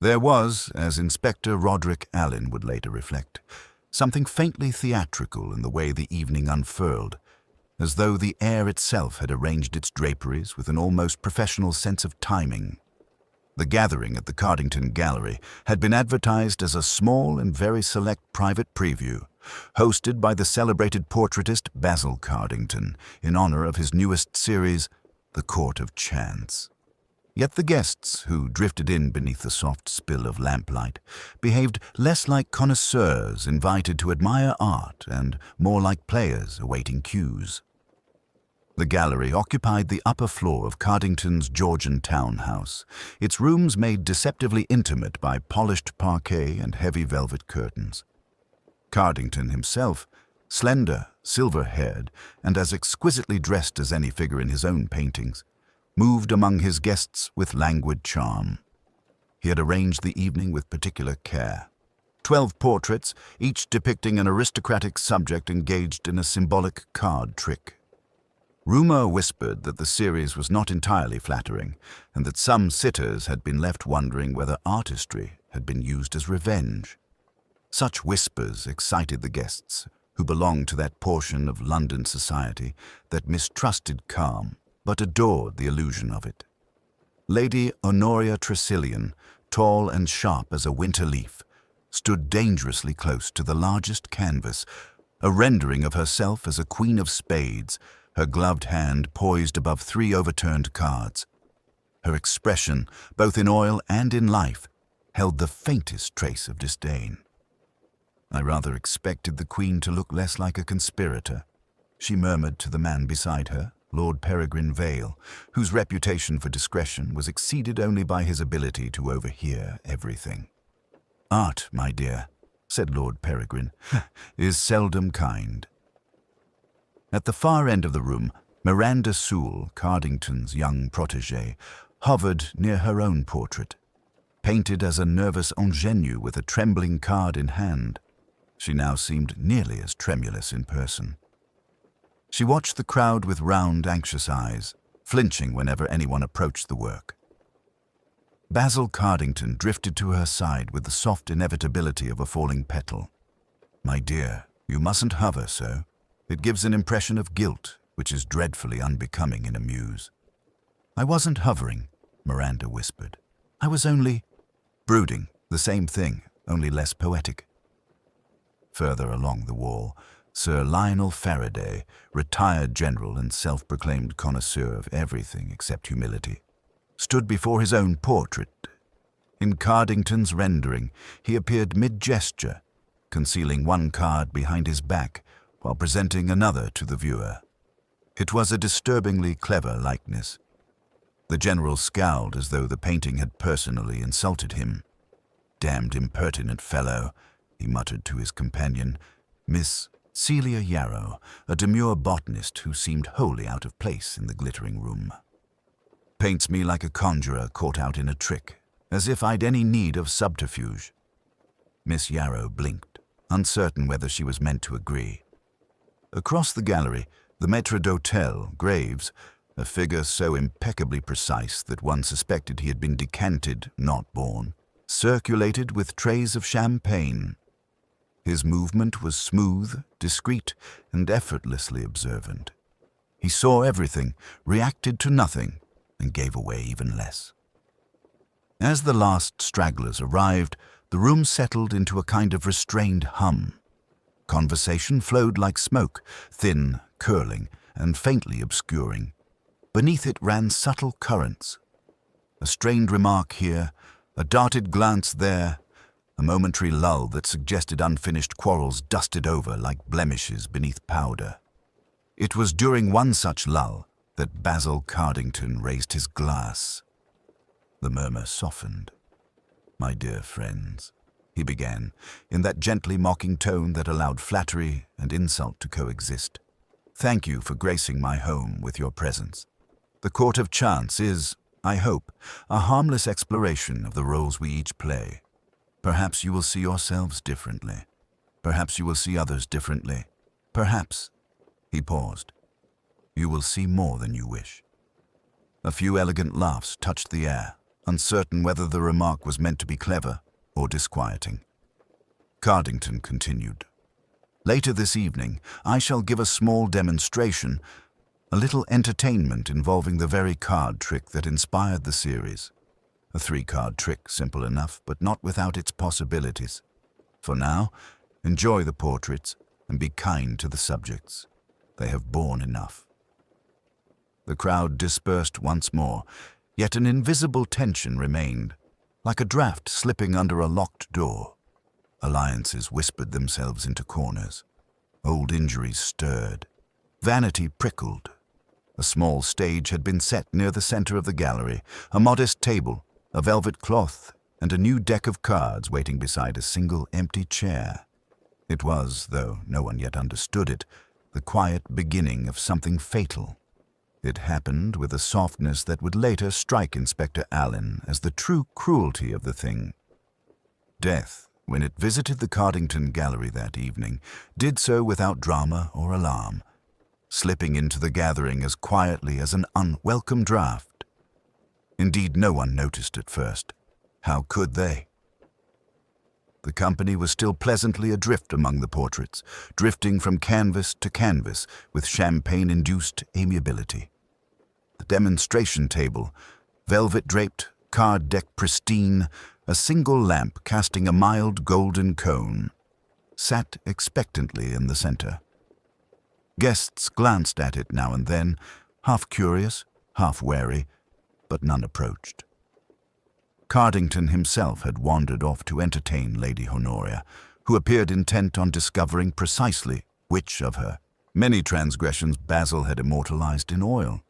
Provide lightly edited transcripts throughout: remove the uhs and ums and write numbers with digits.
There was, as Inspector Roderick Alleyn would later reflect, something faintly theatrical in the way the evening unfurled, as though the air itself had arranged its draperies with an almost professional sense of timing. The gathering at the Cardington Gallery had been advertised as a small and very select private preview, hosted by the celebrated portraitist Basil Cardington in honor of his newest series, The Court of Chance. Yet the guests, who drifted in beneath the soft spill of lamplight, behaved less like connoisseurs invited to admire art and more like players awaiting cues. The gallery occupied the upper floor of Cardington's Georgian townhouse, its rooms made deceptively intimate by polished parquet and heavy velvet curtains. Cardington himself, slender, silver-haired, and as exquisitely dressed as any figure in his own paintings, moved among his guests with languid charm. He had arranged the evening with particular care. 12 portraits, each depicting an aristocratic subject engaged in a symbolic card trick. Rumor whispered that the series was not entirely flattering, and that some sitters had been left wondering whether artistry had been used as revenge. Such whispers excited the guests, who belonged to that portion of London society that mistrusted calm, but adored the illusion of it. Lady Honoria Tressilian, tall and sharp as a winter leaf, stood dangerously close to the largest canvas, a rendering of herself as a queen of spades, her gloved hand poised above 3 overturned cards. Her expression, both in oil and in life, held the faintest trace of disdain. "I rather expected the Queen to look less like a conspirator," she murmured to the man beside her, Lord Peregrine Vale, whose reputation for discretion was exceeded only by his ability to overhear everything. "Art, my dear," said Lord Peregrine, "is seldom kind." At the far end of the room, Miranda Sewell, Cardington's young protégée, hovered near her own portrait. Painted as a nervous ingenue with a trembling card in hand, she now seemed nearly as tremulous in person. She watched the crowd with round, anxious eyes, flinching whenever anyone approached the work. Basil Cardington drifted to her side with the soft inevitability of a falling petal. "My dear, you mustn't hover so. It gives an impression of guilt, which is dreadfully unbecoming in a muse." "I wasn't hovering," Miranda whispered. "I was only brooding, the same thing, only less poetic." Further along the wall, Sir Lionel Faraday, retired general and self-proclaimed connoisseur of everything except humility, stood before his own portrait. In Cardington's rendering, he appeared mid-gesture, concealing one card behind his back while presenting another to the viewer. It was a disturbingly clever likeness. The general scowled as though the painting had personally insulted him. "Damned impertinent fellow," he muttered to his companion, Miss Celia Yarrow, a demure botanist who seemed wholly out of place in the glittering room. "Paints me like a conjurer caught out in a trick, as if I'd any need of subterfuge." Miss Yarrow blinked, uncertain whether she was meant to agree. Across the gallery, the maître d'hôtel, Graves, a figure so impeccably precise that one suspected he had been decanted, not born, circulated with trays of champagne. His movement was smooth, discreet, and effortlessly observant. He saw everything, reacted to nothing, and gave away even less. As the last stragglers arrived, the room settled into a kind of restrained hum. Conversation flowed like smoke, thin, curling, and faintly obscuring. Beneath it ran subtle currents. A strained remark here, a darted glance there, a momentary lull that suggested unfinished quarrels dusted over like blemishes beneath powder. It was during one such lull that Basil Cardington raised his glass. The murmur softened. "My dear friends," he began, in that gently mocking tone that allowed flattery and insult to coexist, "thank you for gracing my home with your presence. The Court of Chance is, I hope, a harmless exploration of the roles we each play. Perhaps you will see yourselves differently. Perhaps you will see others differently. Perhaps," he paused, "you will see more than you wish." A few elegant laughs touched the air, uncertain whether the remark was meant to be clever or disquieting. Cardington continued. Later this evening, I shall give a small demonstration, a little entertainment involving the very card trick that inspired the series. A 3-card trick, simple enough, but not without its possibilities. For now, enjoy the portraits and be kind to the subjects. They have borne enough. The crowd dispersed once more, yet an invisible tension remained, like a draft slipping under a locked door. Alliances whispered themselves into corners. Old injuries stirred. Vanity prickled. A small stage had been set near the center of the gallery, a modest table, a velvet cloth, and a new deck of cards waiting beside a single empty chair. It was, though no one yet understood it, the quiet beginning of something fatal. It happened with a softness that would later strike Inspector Alleyn as the true cruelty of the thing. Death, when it visited the Cardington Gallery that evening, did so without drama or alarm, slipping into the gathering as quietly as an unwelcome draught. Indeed, no one noticed at first. How could they? The company was still pleasantly adrift among the portraits, drifting from canvas to canvas with champagne-induced amiability. The demonstration table, velvet-draped, card deck pristine, a single lamp casting a mild golden cone, sat expectantly in the center. Guests glanced at it now and then, half curious, half wary, but none approached. Cardington himself had wandered off to entertain Lady Honoria, who appeared intent on discovering precisely which of her many transgressions Basil had immortalized in oil.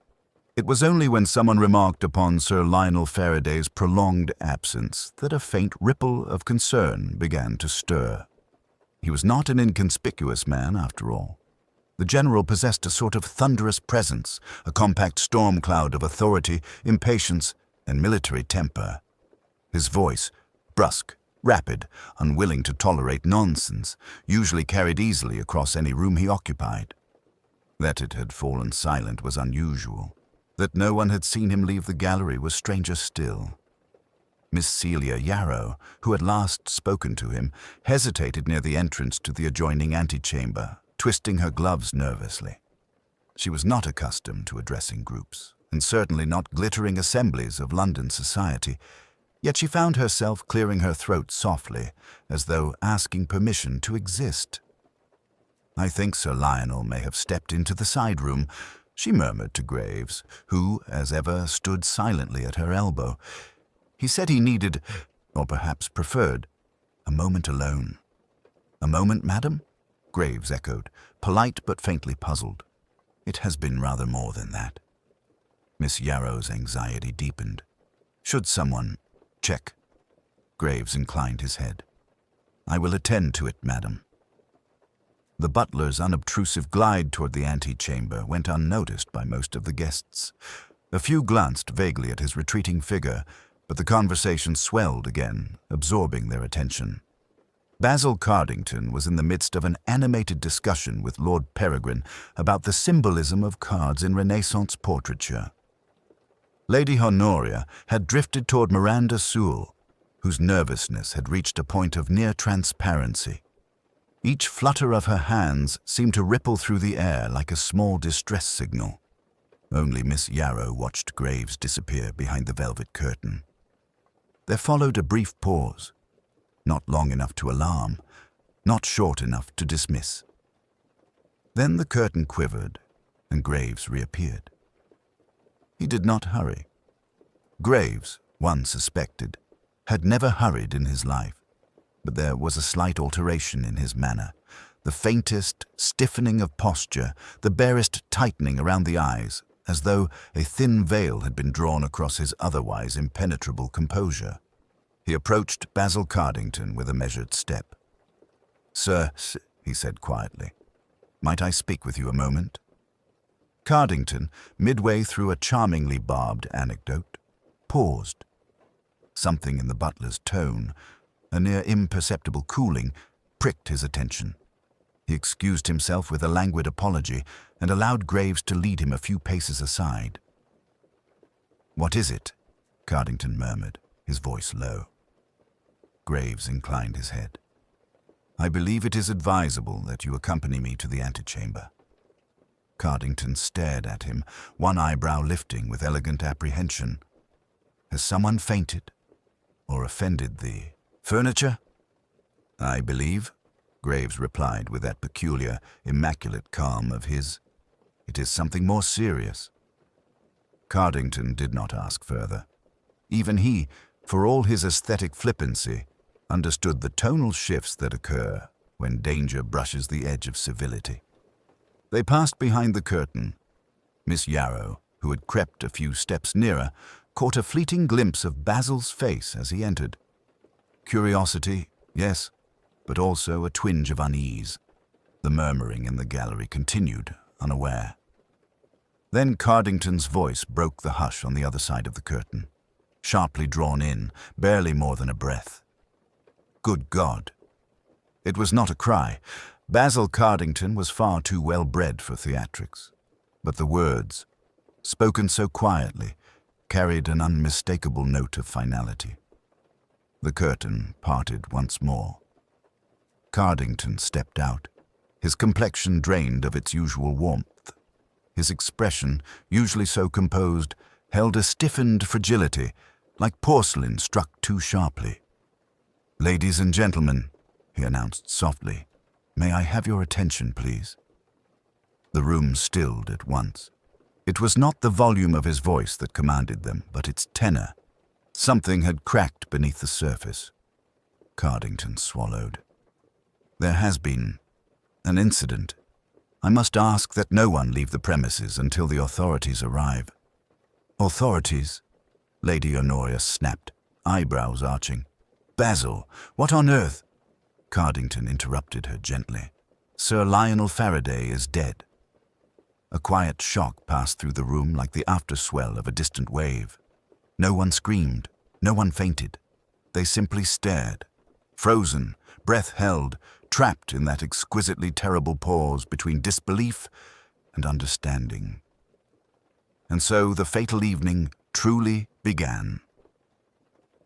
It was only when someone remarked upon Sir Lionel Faraday's prolonged absence that a faint ripple of concern began to stir. He was not an inconspicuous man, after all. The general possessed a sort of thunderous presence, a compact storm cloud of authority, impatience, and military temper. His voice, brusque, rapid, unwilling to tolerate nonsense, usually carried easily across any room he occupied. That it had fallen silent was unusual. That no one had seen him leave the gallery was stranger still. Miss Celia Yarrow, who had last spoken to him, hesitated near the entrance to the adjoining antechamber, twisting her gloves nervously. She was not accustomed to addressing groups, and certainly not glittering assemblies of London society, yet she found herself clearing her throat softly, as though asking permission to exist. "I think Sir Lionel may have stepped into the side room," she murmured to Graves, who, as ever, stood silently at her elbow. "He said he needed, or perhaps preferred, a moment alone." "A moment, madam?" Graves echoed, polite but faintly puzzled. "It has been rather more than that." Miss Yarrow's anxiety deepened. "Should someone check?" Graves inclined his head. "I will attend to it, madam." The butler's unobtrusive glide toward the antechamber went unnoticed by most of the guests. A few glanced vaguely at his retreating figure, but the conversation swelled again, absorbing their attention. Basil Cardington was in the midst of an animated discussion with Lord Peregrine about the symbolism of cards in Renaissance portraiture. Lady Honoria had drifted toward Miranda Sewell, whose nervousness had reached a point of near transparency. Each flutter of her hands seemed to ripple through the air like a small distress signal. Only Miss Yarrow watched Graves disappear behind the velvet curtain. There followed a brief pause, not long enough to alarm, not short enough to dismiss. Then the curtain quivered, and Graves reappeared. He did not hurry. Graves, one suspected, had never hurried in his life, but there was a slight alteration in his manner, the faintest stiffening of posture, the barest tightening around the eyes, as though a thin veil had been drawn across his otherwise impenetrable composure. He approached Basil Cardington with a measured step. "Sir," he said quietly, "might I speak with you a moment?" Cardington, midway through a charmingly barbed anecdote, paused. Something in the butler's tone, a near imperceptible cooling, pricked his attention. He excused himself with a languid apology and allowed Graves to lead him a few paces aside. "What is it?" Cardington murmured, his voice low. Graves inclined his head. "I believe it is advisable that you accompany me to the antechamber." Cardington stared at him, one eyebrow lifting with elegant apprehension. "Has someone fainted or offended the furniture?" "I believe," Graves replied with that peculiar, immaculate calm of his, "it is something more serious." Cardington did not ask further. Even he, for all his aesthetic flippancy, understood the tonal shifts that occur when danger brushes the edge of civility. They passed behind the curtain. Miss Yarrow, who had crept a few steps nearer, caught a fleeting glimpse of Basil's face as he entered. Curiosity, yes, but also a twinge of unease. The murmuring in the gallery continued, unaware. Then Cardington's voice broke the hush on the other side of the curtain, sharply drawn in, barely more than a breath. Good God! It was not a cry. Basil Cardington was far too well-bred for theatrics. But the words, spoken so quietly, carried an unmistakable note of finality. The curtain parted once more. Cardington stepped out, his complexion drained of its usual warmth. His expression, usually so composed, held a stiffened fragility, like porcelain struck too sharply. "Ladies and gentlemen," he announced softly, "may I have your attention, please?" The room stilled at once. It was not the volume of his voice that commanded them, but its tenor. Something had cracked beneath the surface. Cardington swallowed. "There has been an incident. I must ask that no one leave the premises until the authorities arrive." "Authorities?" Lady Honoria snapped, eyebrows arching. "Basil, what on earth—" Cardington interrupted her gently. "Sir Lionel Faraday is dead." A quiet shock passed through the room like the afterswell of a distant wave. No one screamed, no one fainted. They simply stared, frozen, breath held, trapped in that exquisitely terrible pause between disbelief and understanding. And so the fatal evening truly began.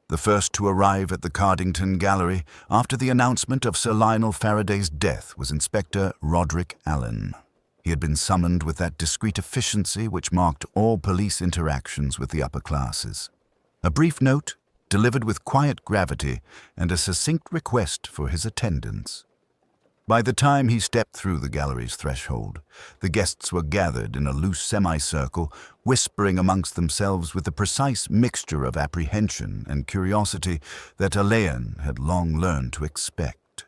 The first to arrive at the Cardington Gallery after the announcement of Sir Lionel Faraday's death was Inspector Roderick Alleyn. He had been summoned with that discreet efficiency which marked all police interactions with the upper classes. A brief note, delivered with quiet gravity, and a succinct request for his attendance. By the time he stepped through the gallery's threshold, the guests were gathered in a loose semicircle, whispering amongst themselves with the precise mixture of apprehension and curiosity that Alleyn had long learned to expect.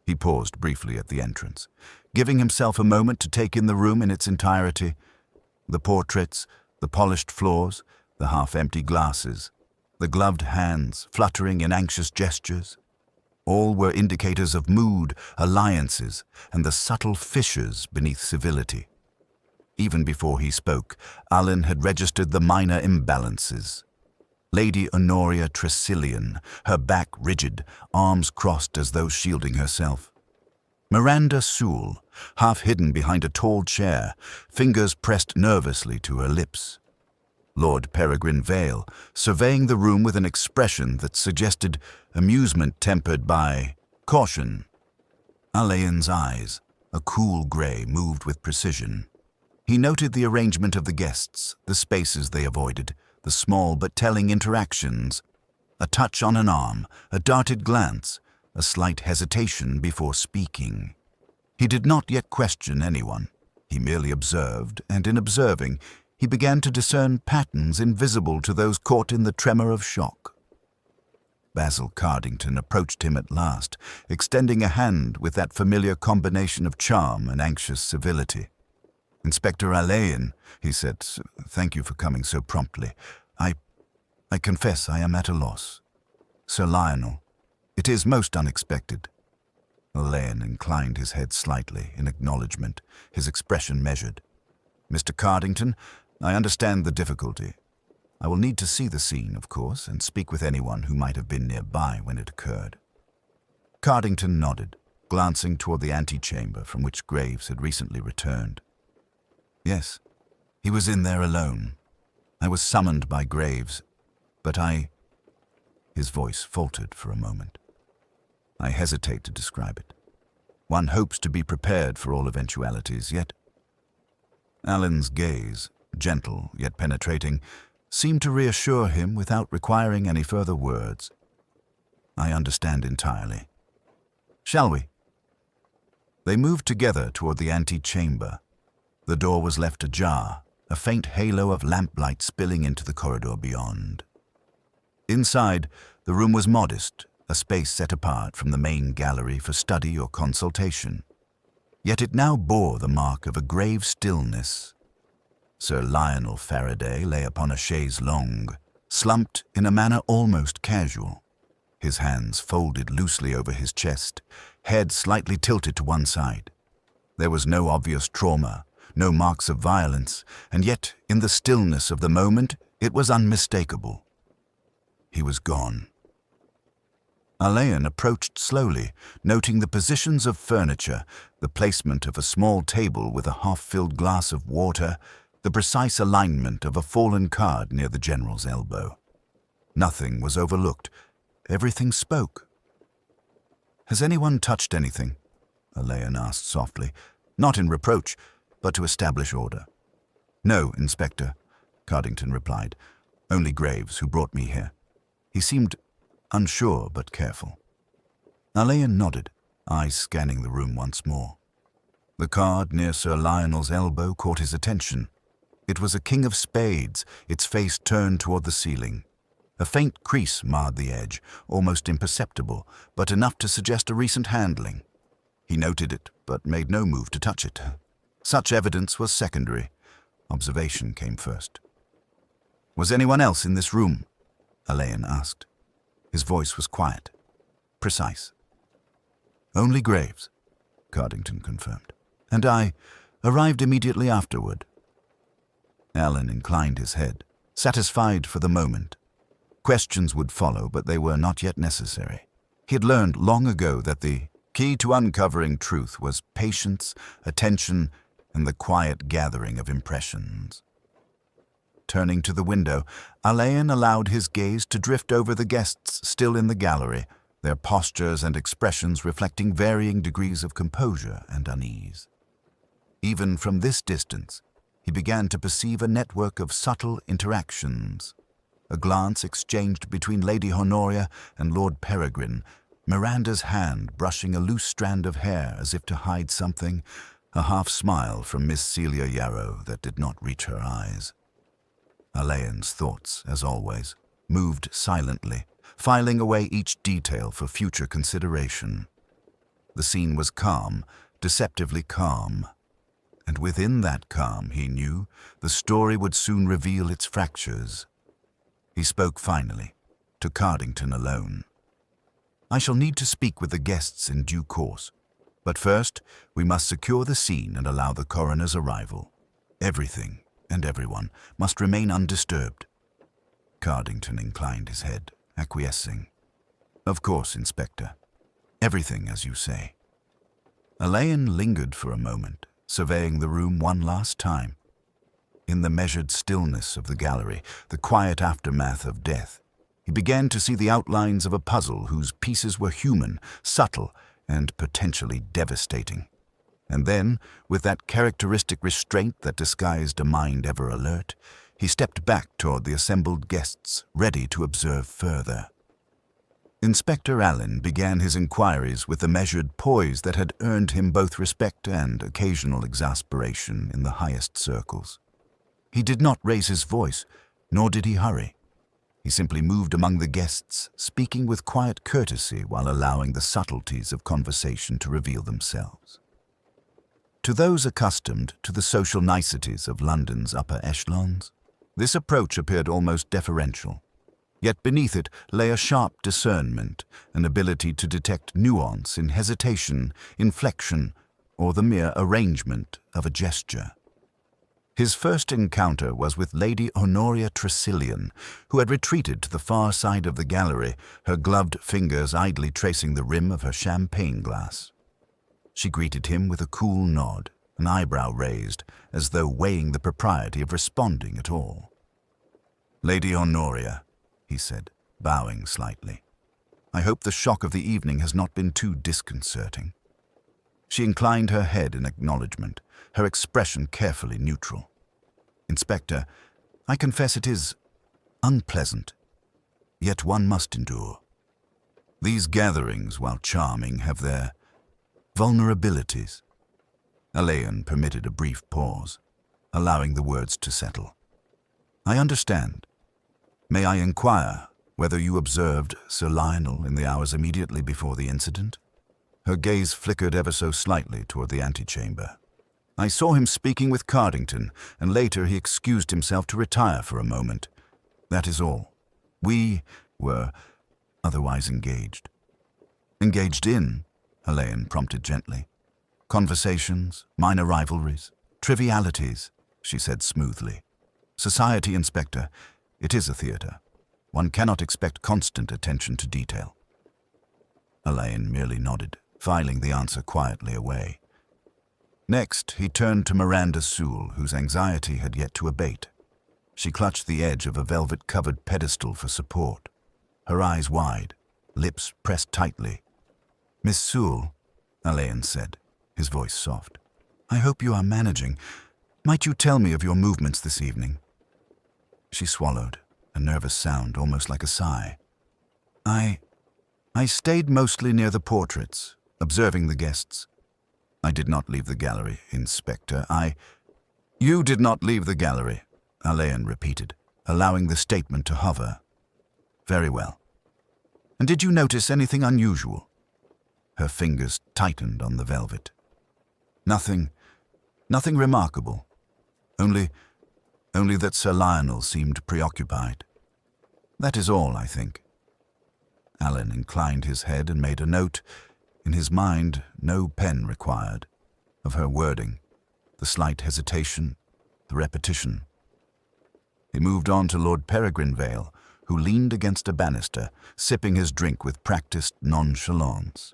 He paused briefly at the entrance, giving himself a moment to take in the room in its entirety. The portraits, the polished floors, the half-empty glasses, the gloved hands fluttering in anxious gestures. All were indicators of mood, alliances, and the subtle fissures beneath civility. Even before he spoke, Alleyn had registered the minor imbalances. Lady Honoria Tressilian, her back rigid, arms crossed as though shielding herself. Miranda Sewell, half hidden behind a tall chair, fingers pressed nervously to her lips. Lord Peregrine Vale, surveying the room with an expression that suggested amusement tempered by caution. Alleyn's eyes, a cool grey, moved with precision. He noted the arrangement of the guests, the spaces they avoided, the small but telling interactions. A touch on an arm, a darted glance, a slight hesitation before speaking. He did not yet question anyone. He merely observed, and in observing, he began to discern patterns invisible to those caught in the tremor of shock. Basil Cardington approached him at last, extending a hand with that familiar combination of charm and anxious civility. "Inspector Alleyn," he said, "thank you for coming so promptly. I confess I am at a loss. Sir Lionel, it is most unexpected." Alleyn inclined his head slightly in acknowledgement, his expression measured. "Mr. Cardington, I understand the difficulty. I will need to see the scene, of course, and speak with anyone who might have been nearby when it occurred." Cardington nodded, glancing toward the antechamber from which Graves had recently returned. Yes, he was in there alone. I was summoned by Graves, but His voice faltered for a moment. I hesitate to describe it. One hopes to be prepared for all eventualities, yet Alleyn's gaze, gentle yet penetrating, seemed to reassure him without requiring any further words. I understand entirely. Shall we? They moved together toward the antechamber. The door was left ajar, a faint halo of lamplight spilling into the corridor beyond. Inside, the room was modest, a space set apart from the main gallery for study or consultation. Yet it now bore the mark of a grave stillness. Sir Lionel Faraday lay upon a chaise longue, slumped in a manner almost casual, his hands folded loosely over his chest, head slightly tilted to one side. There was no obvious trauma, no marks of violence, and yet, in the stillness of the moment, it was unmistakable. He was gone. Alleyn approached slowly, noting the positions of furniture, the placement of a small table with a half-filled glass of water, the precise alignment of a fallen card near the general's elbow. Nothing was overlooked. Everything spoke. "Has anyone touched anything?" Alleyn asked softly, not in reproach, but to establish order. "No, Inspector," Cardington replied. "Only Graves, who brought me here. He seemed unsure but careful." Alleyn nodded, eyes scanning the room once more. The card near Sir Lionel's elbow caught his attention. It was a king of spades, its face turned toward the ceiling. A faint crease marred the edge, almost imperceptible, but enough to suggest a recent handling. He noted it, but made no move to touch it. Such evidence was secondary. Observation came first. "Was anyone else in this room?" Alleyn asked. His voice was quiet, precise. "Only Graves," Cardington confirmed. "And I arrived immediately afterward." Alleyn inclined his head, satisfied for the moment. Questions would follow, but they were not yet necessary. He had learned long ago that the key to uncovering truth was patience, attention, and the quiet gathering of impressions. Turning to the window, Alleyn allowed his gaze to drift over the guests still in the gallery, their postures and expressions reflecting varying degrees of composure and unease. Even from this distance, he began to perceive a network of subtle interactions. A glance exchanged between Lady Honoria and Lord Peregrine, Miranda's hand brushing a loose strand of hair as if to hide something, a half-smile from Miss Celia Yarrow that did not reach her eyes. Alleyn's thoughts, as always, moved silently, filing away each detail for future consideration. The scene was calm, deceptively calm. And within that calm, he knew, the story would soon reveal its fractures. He spoke finally, to Cardington alone. "I shall need to speak with the guests in due course. But first, we must secure the scene and allow the coroner's arrival. Everything and everyone must remain undisturbed." Cardington inclined his head, acquiescing. "Of course, Inspector. Everything, as you say." Alleyn lingered for a moment, surveying the room one last time. In the measured stillness of the gallery, the quiet aftermath of death, he began to see the outlines of a puzzle whose pieces were human, subtle, and potentially devastating. And then, with that characteristic restraint that disguised a mind ever alert, he stepped back toward the assembled guests, ready to observe further. Inspector Alleyn began his inquiries with the measured poise that had earned him both respect and occasional exasperation in the highest circles. He did not raise his voice, nor did he hurry. He simply moved among the guests, speaking with quiet courtesy while allowing the subtleties of conversation to reveal themselves. To those accustomed to the social niceties of London's upper echelons, this approach appeared almost deferential. Yet beneath it lay a sharp discernment, an ability to detect nuance in hesitation, inflection, or the mere arrangement of a gesture. His first encounter was with Lady Honoria Tressilian, who had retreated to the far side of the gallery, her gloved fingers idly tracing the rim of her champagne glass. She greeted him with a cool nod, an eyebrow raised, as though weighing the propriety of responding at all. "Lady Honoria," he said, bowing slightly. "I hope the shock of the evening has not been too disconcerting." She inclined her head in acknowledgement, her expression carefully neutral. "Inspector, I confess it is unpleasant, yet one must endure. These gatherings, while charming, have their vulnerabilities." Alleyn permitted a brief pause, allowing the words to settle. "I understand. May I inquire whether you observed Sir Lionel in the hours immediately before the incident?" Her gaze flickered ever so slightly toward the antechamber. "I saw him speaking with Cardington, and later he excused himself to retire for a moment. That is all. We were otherwise engaged." "Engaged in?" Alleyn prompted gently. "Conversations, minor rivalries, trivialities," she said smoothly. "Society, Inspector, it is a theatre. One cannot expect constant attention to detail." Alleyn merely nodded, filing the answer quietly away. Next, he turned to Miranda Sewell, whose anxiety had yet to abate. She clutched the edge of a velvet-covered pedestal for support, her eyes wide, lips pressed tightly. "Miss Sewell," Alleyn said, his voice soft, "I hope you are managing. Might you tell me of your movements this evening?" She swallowed, a nervous sound almost like a sigh. I stayed mostly near the portraits, observing the guests. I did not leave the gallery, Inspector. You did not leave the gallery," Alleyn repeated, allowing the statement to hover. "Very well. And did you notice anything unusual?" Her fingers tightened on the velvet. Nothing remarkable. Only that Sir Lionel seemed preoccupied. That is all, I think." Alleyn inclined his head and made a note, in his mind no pen required, of her wording, the slight hesitation, the repetition. He moved on to Lord Peregrine Vale, who leaned against a banister, sipping his drink with practiced nonchalance.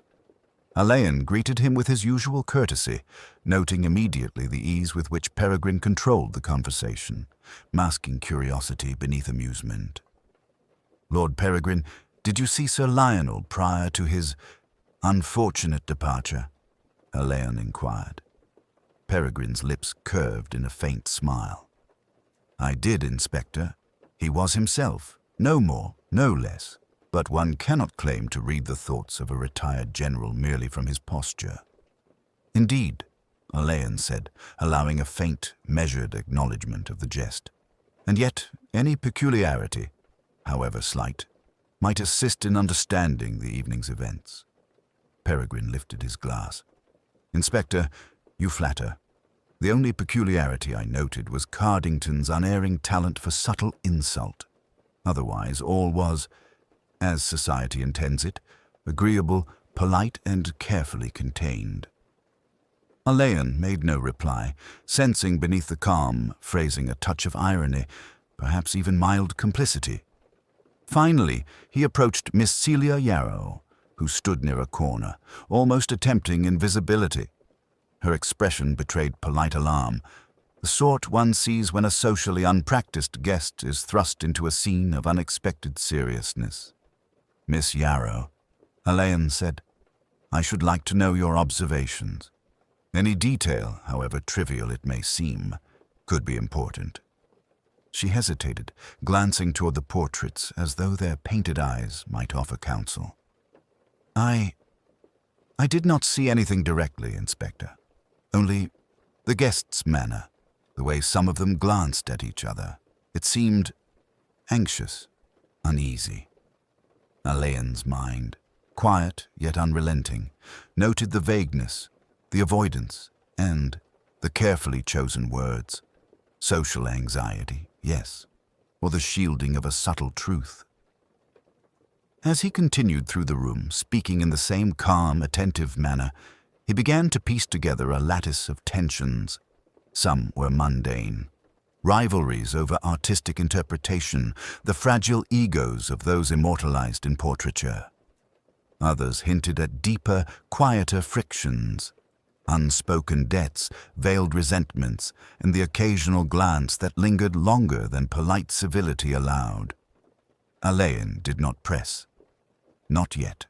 Alleyn greeted him with his usual courtesy, noting immediately the ease with which Peregrine controlled the conversation, masking curiosity beneath amusement. "Lord Peregrine, did you see Sir Lionel prior to his unfortunate departure?" Alleyn inquired. Peregrine's lips curved in a faint smile. "I did, Inspector. He was himself, no more, no less. But one cannot claim to read the thoughts of a retired general merely from his posture." "Indeed," Alleyn said, allowing a faint, measured acknowledgement of the jest. "And yet any peculiarity, however slight, might assist in understanding the evening's events." Peregrine lifted his glass. "Inspector, you flatter. The only peculiarity I noted was Cardington's unerring talent for subtle insult. Otherwise, all was, as society intends it, agreeable, polite, and carefully contained." Alleyn made no reply, sensing beneath the calm phrasing a touch of irony, perhaps even mild complicity. Finally, he approached Miss Celia Yarrow, who stood near a corner, almost attempting invisibility. Her expression betrayed polite alarm, the sort one sees when a socially unpracticed guest is thrust into a scene of unexpected seriousness. "Miss Yarrow," Alleyn said, "I should like to know your observations. Any detail, however trivial it may seem, could be important." She hesitated, glancing toward the portraits as though their painted eyes might offer counsel. I did not see anything directly, Inspector. Only the guests' manner, the way some of them glanced at each other. It seemed anxious, uneasy. Alleyn's mind, quiet yet unrelenting, noted the vagueness, the avoidance, and the carefully chosen words. Social anxiety, yes, or the shielding of a subtle truth. As he continued through the room, speaking in the same calm, attentive manner, he began to piece together a lattice of tensions. Some were mundane. Rivalries over artistic interpretation, the fragile egos of those immortalized in portraiture. Others hinted at deeper, quieter frictions, unspoken debts, veiled resentments, and the occasional glance that lingered longer than polite civility allowed. Alleyn did not press. Not yet.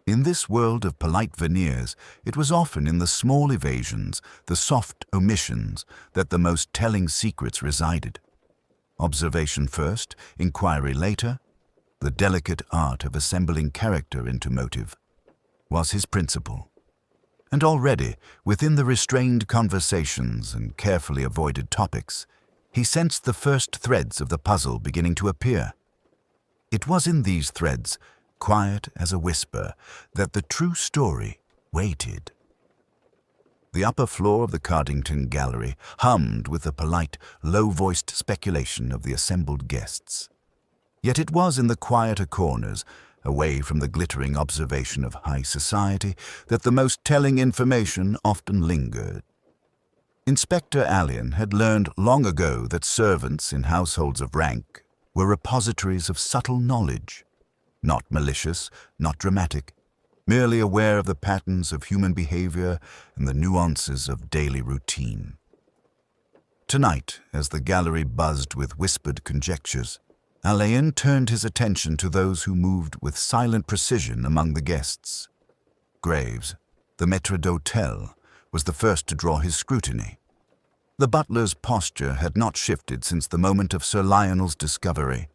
In this world of polite veneers, it was often in the small evasions, the soft omissions, that the most telling secrets resided. Observation first, inquiry later, the delicate art of assembling character into motive, was his principle. And already, within the restrained conversations and carefully avoided topics, he sensed the first threads of the puzzle beginning to appear. It was in these threads, quiet as a whisper, that the true story waited. The upper floor of the Cardington Gallery hummed with the polite, low-voiced speculation of the assembled guests. Yet it was in the quieter corners, away from the glittering observation of high society, that the most telling information often lingered. Inspector Alleyn had learned long ago that servants in households of rank were repositories of subtle knowledge, not malicious, not dramatic, merely aware of the patterns of human behavior and the nuances of daily routine. Tonight, as the gallery buzzed with whispered conjectures, Alleyn turned his attention to those who moved with silent precision among the guests. Graves, the maître d'hôtel, was the first to draw his scrutiny. The butler's posture had not shifted since the moment of Sir Lionel's discovery.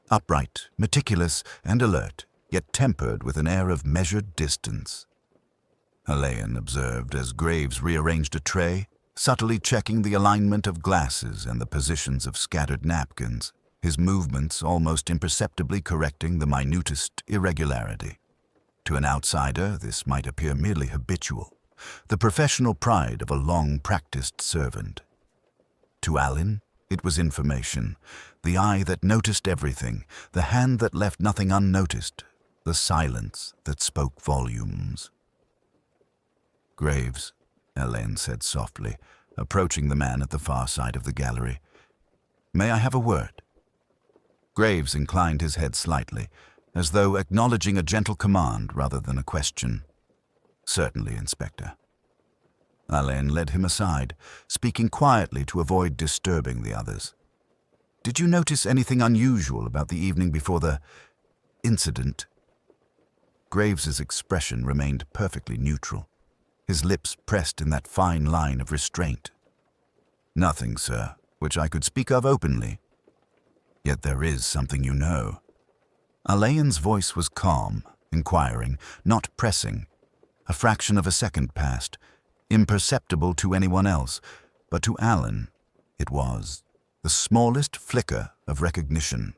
Upright, meticulous, and alert, yet tempered with an air of measured distance. Alleyn observed as Graves rearranged a tray, subtly checking the alignment of glasses and the positions of scattered napkins, his movements almost imperceptibly correcting the minutest irregularity. To an outsider, this might appear merely habitual, the professional pride of a long-practiced servant. To Alleyn, it was information, the eye that noticed everything, the hand that left nothing unnoticed, the silence that spoke volumes. "Graves," Alleyn said softly, approaching the man at the far side of the gallery. "May I have a word?" Graves inclined his head slightly, as though acknowledging a gentle command rather than a question. "Certainly, Inspector." Alleyn led him aside, speaking quietly to avoid disturbing the others. "Did you notice anything unusual about the evening before the incident?" Graves's expression remained perfectly neutral, his lips pressed in that fine line of restraint. "Nothing, sir, which I could speak of openly. Yet there is something you know." Alleyn's voice was calm, inquiring, not pressing. A fraction of a second passed, imperceptible to anyone else, but to Alleyn it was the smallest flicker of recognition.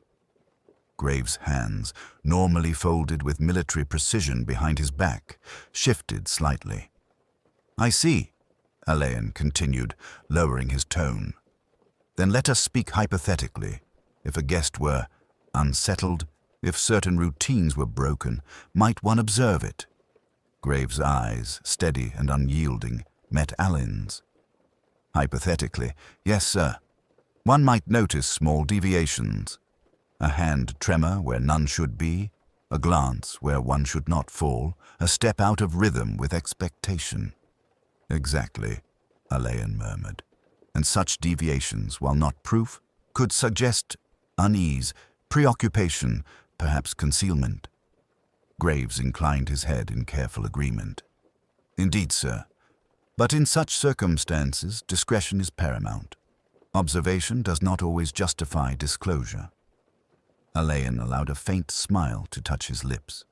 Graves' hands, normally folded with military precision behind his back, shifted slightly. "I see," Alleyn continued, lowering his tone. "Then let us speak hypothetically. If a guest were unsettled, if certain routines were broken, might one observe it?" Graves' eyes, steady and unyielding, met Alleyn's. "Hypothetically, yes, sir. One might notice small deviations. A hand tremor where none should be, a glance where one should not fall, a step out of rhythm with expectation." "Exactly," Alleyn murmured. "And such deviations, while not proof, could suggest unease, preoccupation, perhaps concealment." Graves inclined his head in careful agreement. "Indeed, sir. But in such circumstances, discretion is paramount. Observation does not always justify disclosure." Alleyn allowed a faint smile to touch his lips.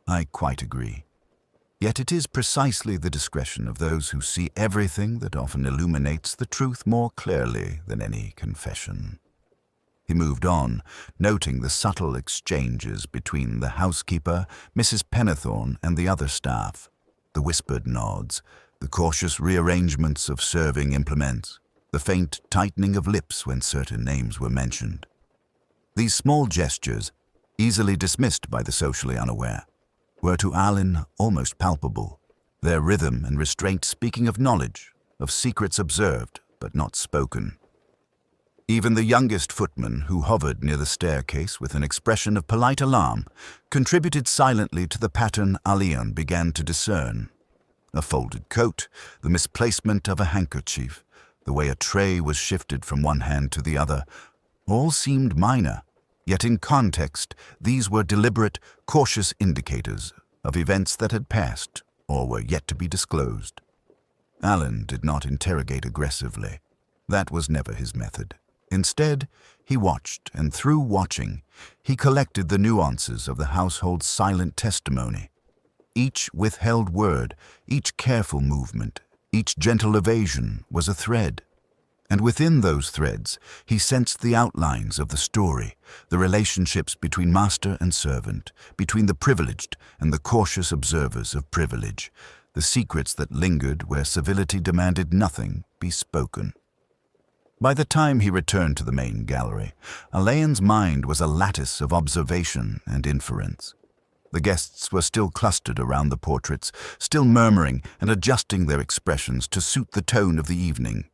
"I quite agree. Yet it is precisely the discretion of those who see everything that often illuminates the truth more clearly than any confession." He moved on, noting the subtle exchanges between the housekeeper, Mrs. Pennethorne, and the other staff, the whispered nods, the cautious rearrangements of serving implements, the faint tightening of lips when certain names were mentioned. These small gestures, easily dismissed by the socially unaware, were to Alleyn almost palpable, their rhythm and restraint speaking of knowledge, of secrets observed but not spoken. Even the youngest footman, who hovered near the staircase with an expression of polite alarm, contributed silently to the pattern Alleyn began to discern. A folded coat, the misplacement of a handkerchief, the way a tray was shifted from one hand to the other, all seemed minor, yet in context these were deliberate, cautious indicators of events that had passed or were yet to be disclosed. Alleyn did not interrogate aggressively. That was never his method. Instead, he watched, and through watching, he collected the nuances of the household's silent testimony. Each withheld word, each careful movement, each gentle evasion was a thread. And within those threads, he sensed the outlines of the story, the relationships between master and servant, between the privileged and the cautious observers of privilege, the secrets that lingered where civility demanded nothing be spoken. By the time he returned to the main gallery, Alleyn's mind was a lattice of observation and inference. The guests were still clustered around the portraits, still murmuring and adjusting their expressions to suit the tone of the evening.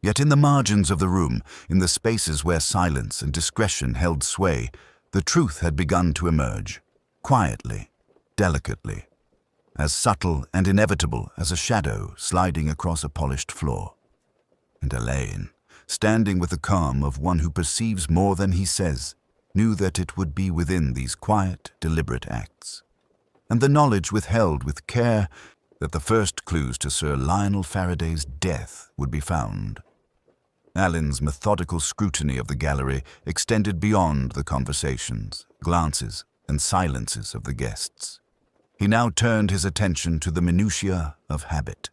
Yet in the margins of the room, in the spaces where silence and discretion held sway, the truth had begun to emerge, quietly, delicately, as subtle and inevitable as a shadow sliding across a polished floor. And Alleyn, standing with the calm of one who perceives more than he says, knew that it would be within these quiet, deliberate acts, and the knowledge withheld with care that the first clues to Sir Lionel Faraday's death would be found. Alleyn's methodical scrutiny of the gallery extended beyond the conversations, glances, and silences of the guests. He now turned his attention to the minutiae of habit,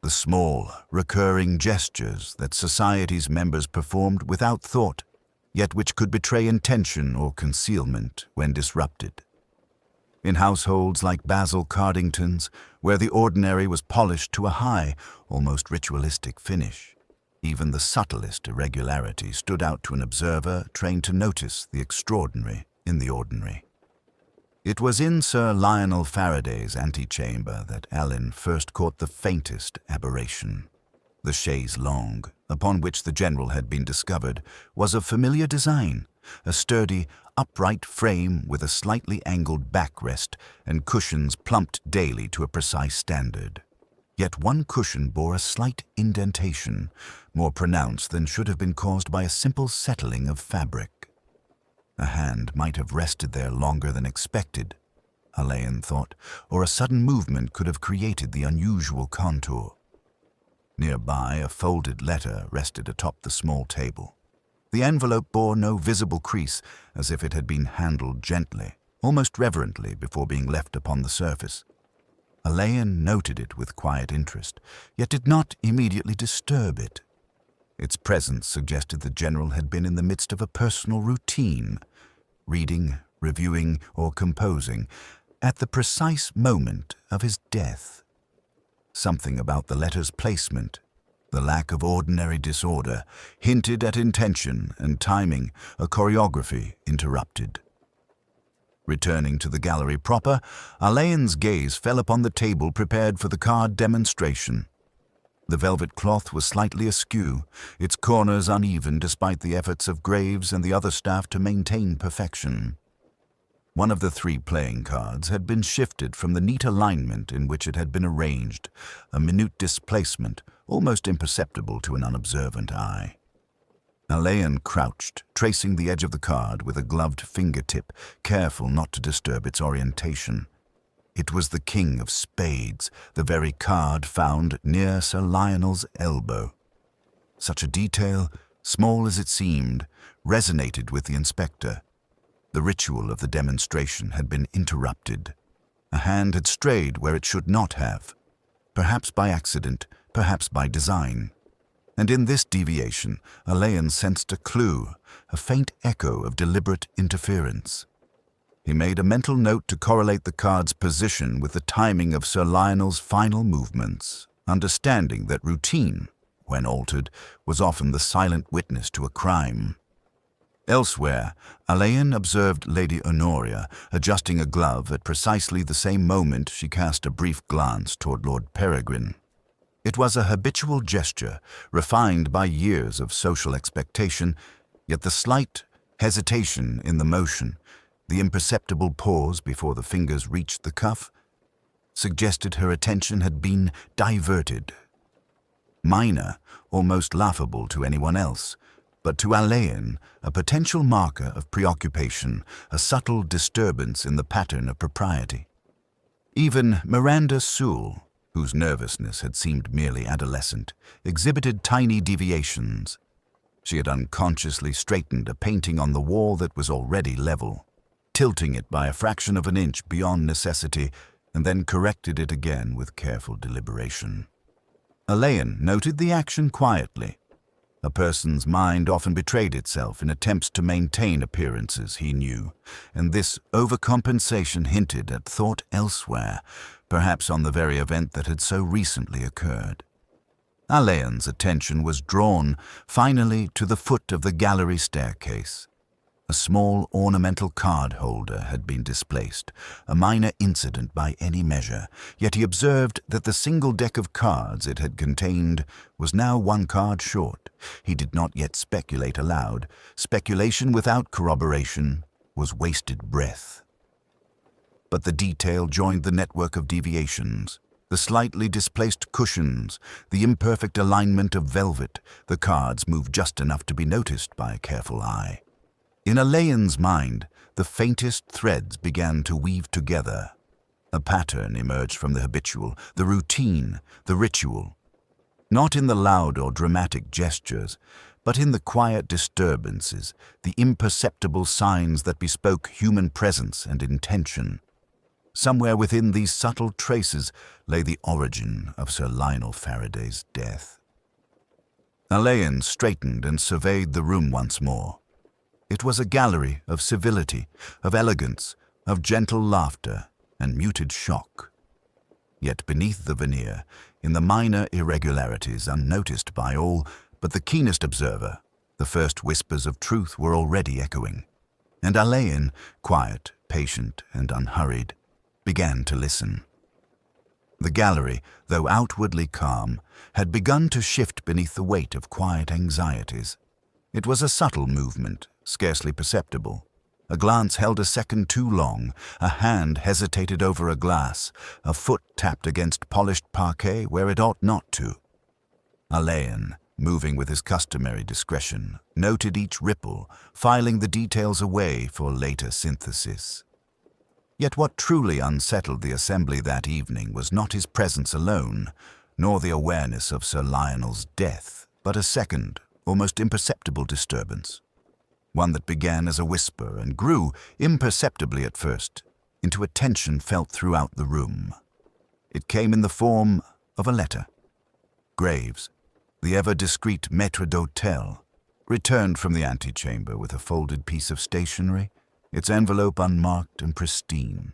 the small, recurring gestures that society's members performed without thought, yet which could betray intention or concealment when disrupted. In households like Basil Cardington's, where the ordinary was polished to a high, almost ritualistic finish, even the subtlest irregularity stood out to an observer trained to notice the extraordinary in the ordinary. It was in Sir Lionel Faraday's antechamber that Alleyn first caught the faintest aberration. The chaise longue, upon which the general had been discovered, was of familiar design, a sturdy, upright frame with a slightly angled backrest and cushions plumped daily to a precise standard. Yet one cushion bore a slight indentation, more pronounced than should have been caused by a simple settling of fabric. A hand might have rested there longer than expected, Alleyn thought, or a sudden movement could have created the unusual contour. Nearby, a folded letter rested atop the small table. The envelope bore no visible crease, as if it had been handled gently, almost reverently, before being left upon the surface. Alleyn noted it with quiet interest, yet did not immediately disturb it. Its presence suggested the general had been in the midst of a personal routine, reading, reviewing, or composing, at the precise moment of his death. Something about the letter's placement, the lack of ordinary disorder, hinted at intention and timing, a choreography interrupted. Returning to the gallery proper, Alleyn's gaze fell upon the table prepared for the card demonstration. The velvet cloth was slightly askew, its corners uneven despite the efforts of Graves and the other staff to maintain perfection. One of the 3 playing cards had been shifted from the neat alignment in which it had been arranged, a minute displacement, almost imperceptible to an unobservant eye. Alleyn crouched, tracing the edge of the card with a gloved fingertip, careful not to disturb its orientation. It was the King of Spades, the very card found near Sir Lionel's elbow. Such a detail, small as it seemed, resonated with the inspector. The ritual of the demonstration had been interrupted. A hand had strayed where it should not have, perhaps by accident, perhaps by design. And in this deviation, Alleyn sensed a clue, a faint echo of deliberate interference. He made a mental note to correlate the card's position with the timing of Sir Lionel's final movements, understanding that routine, when altered, was often the silent witness to a crime. Elsewhere, Alleyn observed Lady Honoria adjusting a glove at precisely the same moment she cast a brief glance toward Lord Peregrine. It was a habitual gesture, refined by years of social expectation, yet the slight hesitation in the motion, the imperceptible pause before the fingers reached the cuff, suggested her attention had been diverted. Minor, almost laughable to anyone else, but to Alleyn, a potential marker of preoccupation, a subtle disturbance in the pattern of propriety. Even Miranda Sewell, whose nervousness had seemed merely adolescent, exhibited tiny deviations. She had unconsciously straightened a painting on the wall that was already level, tilting it by a fraction of an inch beyond necessity, and then corrected it again with careful deliberation. Alleyn noted the action quietly. A person's mind often betrayed itself in attempts to maintain appearances, he knew, and this overcompensation hinted at thought elsewhere, perhaps on the very event that had so recently occurred. Alleyn's attention was drawn, finally, to the foot of the gallery staircase. A small ornamental card holder had been displaced, a minor incident by any measure, yet he observed that the single deck of cards it had contained was now one card short. He did not yet speculate aloud. Speculation without corroboration was wasted breath. But the detail joined the network of deviations. The slightly displaced cushions, the imperfect alignment of velvet, the cards moved just enough to be noticed by a careful eye. In Alleyn's mind, the faintest threads began to weave together. A pattern emerged from the habitual, the routine, the ritual. Not in the loud or dramatic gestures, but in the quiet disturbances, the imperceptible signs that bespoke human presence and intention. Somewhere within these subtle traces lay the origin of Sir Lionel Faraday's death. Alleyn straightened and surveyed the room once more. It was a gallery of civility, of elegance, of gentle laughter and muted shock. Yet beneath the veneer, in the minor irregularities unnoticed by all but the keenest observer, the first whispers of truth were already echoing. And Alleyn, quiet, patient, and unhurried, began to listen. The gallery, though outwardly calm, had begun to shift beneath the weight of quiet anxieties. It was a subtle movement, scarcely perceptible. A glance held a second too long, a hand hesitated over a glass, a foot tapped against polished parquet where it ought not to. Alleyn, moving with his customary discretion, noted each ripple, filing the details away for later synthesis. Yet what truly unsettled the assembly that evening was not his presence alone, nor the awareness of Sir Lionel's death, but a second, almost imperceptible disturbance. One that began as a whisper and grew, imperceptibly at first, into a tension felt throughout the room. It came in the form of a letter. Graves, the ever-discreet maître d'hôtel, returned from the antechamber with a folded piece of stationery, its envelope unmarked and pristine.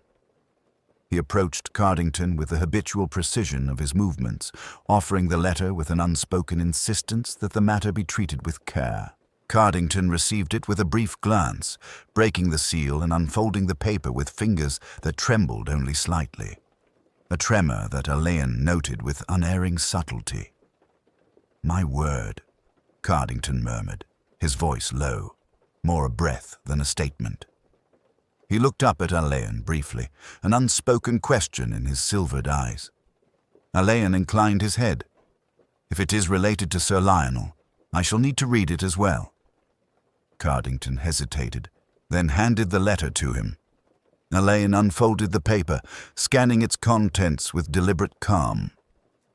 He approached Cardington with the habitual precision of his movements, offering the letter with an unspoken insistence that the matter be treated with care. Cardington received it with a brief glance, breaking the seal and unfolding the paper with fingers that trembled only slightly, a tremor that Alleyn noted with unerring subtlety. "My word," Cardington murmured, his voice low, more a breath than a statement. He looked up at Alleyn briefly, an unspoken question in his silvered eyes. Alleyn inclined his head. "If it is related to Sir Lionel, I shall need to read it as well." Cardington hesitated, then handed the letter to him. Alleyn unfolded the paper, scanning its contents with deliberate calm.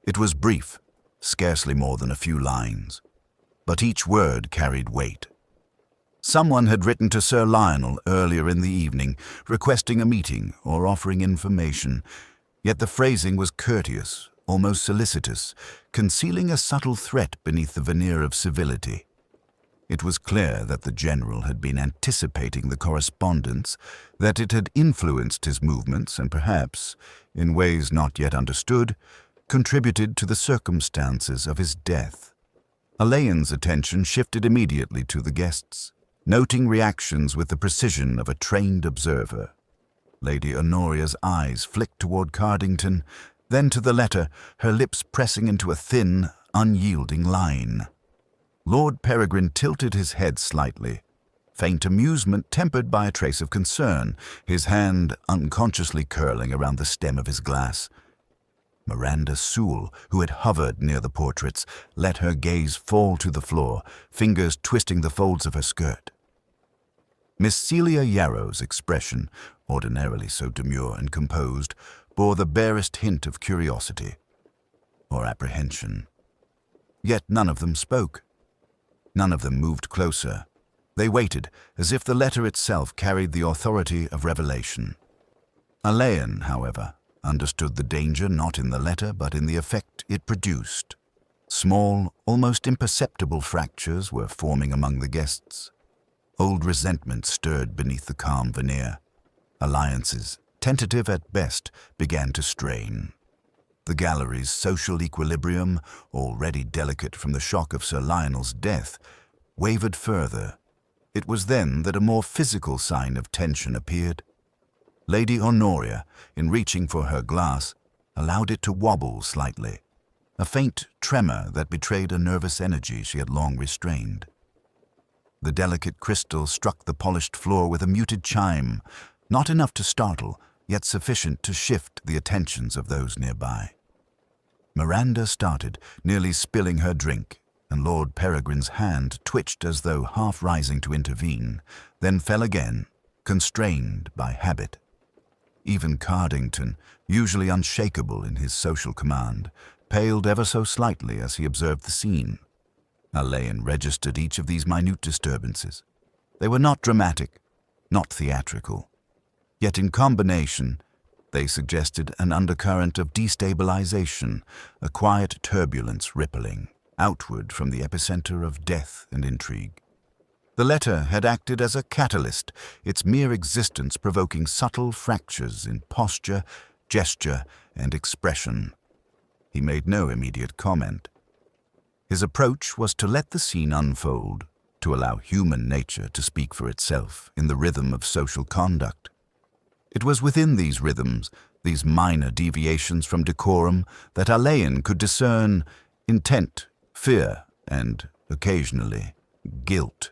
It was brief, scarcely more than a few lines, but each word carried weight. Someone had written to Sir Lionel earlier in the evening, requesting a meeting or offering information, yet the phrasing was courteous, almost solicitous, concealing a subtle threat beneath the veneer of civility. It was clear that the general had been anticipating the correspondence, that it had influenced his movements and perhaps, in ways not yet understood, contributed to the circumstances of his death. Alleyn's attention shifted immediately to the guests, noting reactions with the precision of a trained observer. Lady Honoria's eyes flicked toward Cardington, then to the letter, her lips pressing into a thin, unyielding line. Lord Peregrine tilted his head slightly, faint amusement tempered by a trace of concern, his hand unconsciously curling around the stem of his glass. Miranda Sewell, who had hovered near the portraits, let her gaze fall to the floor, fingers twisting the folds of her skirt. Miss Celia Yarrow's expression, ordinarily so demure and composed, bore the barest hint of curiosity or apprehension. Yet none of them spoke. None of them moved closer. They waited, as if the letter itself carried the authority of revelation. Alleyn, however, understood the danger not in the letter but in the effect it produced. Small, almost imperceptible fractures were forming among the guests. Old resentment stirred beneath the calm veneer. Alliances, tentative at best, began to strain. The gallery's social equilibrium, already delicate from the shock of Sir Lionel's death, wavered further. It was then that a more physical sign of tension appeared. Lady Honoria, in reaching for her glass, allowed it to wobble slightly, a faint tremor that betrayed a nervous energy she had long restrained. The delicate crystal struck the polished floor with a muted chime, not enough to startle, yet sufficient to shift the attentions of those nearby. Miranda started, nearly spilling her drink, and Lord Peregrine's hand twitched as though half rising to intervene, then fell again, constrained by habit. Even Cardington, usually unshakable in his social command, paled ever so slightly as he observed the scene. Alleyn registered each of these minute disturbances. They were not dramatic, not theatrical. Yet in combination, they suggested an undercurrent of destabilization, a quiet turbulence rippling outward from the epicenter of death and intrigue. The letter had acted as a catalyst, its mere existence provoking subtle fractures in posture, gesture, and expression. He made no immediate comment. His approach was to let the scene unfold, to allow human nature to speak for itself in the rhythm of social conduct. It was within these rhythms, these minor deviations from decorum, that Alleyn could discern intent, fear, and, occasionally, guilt.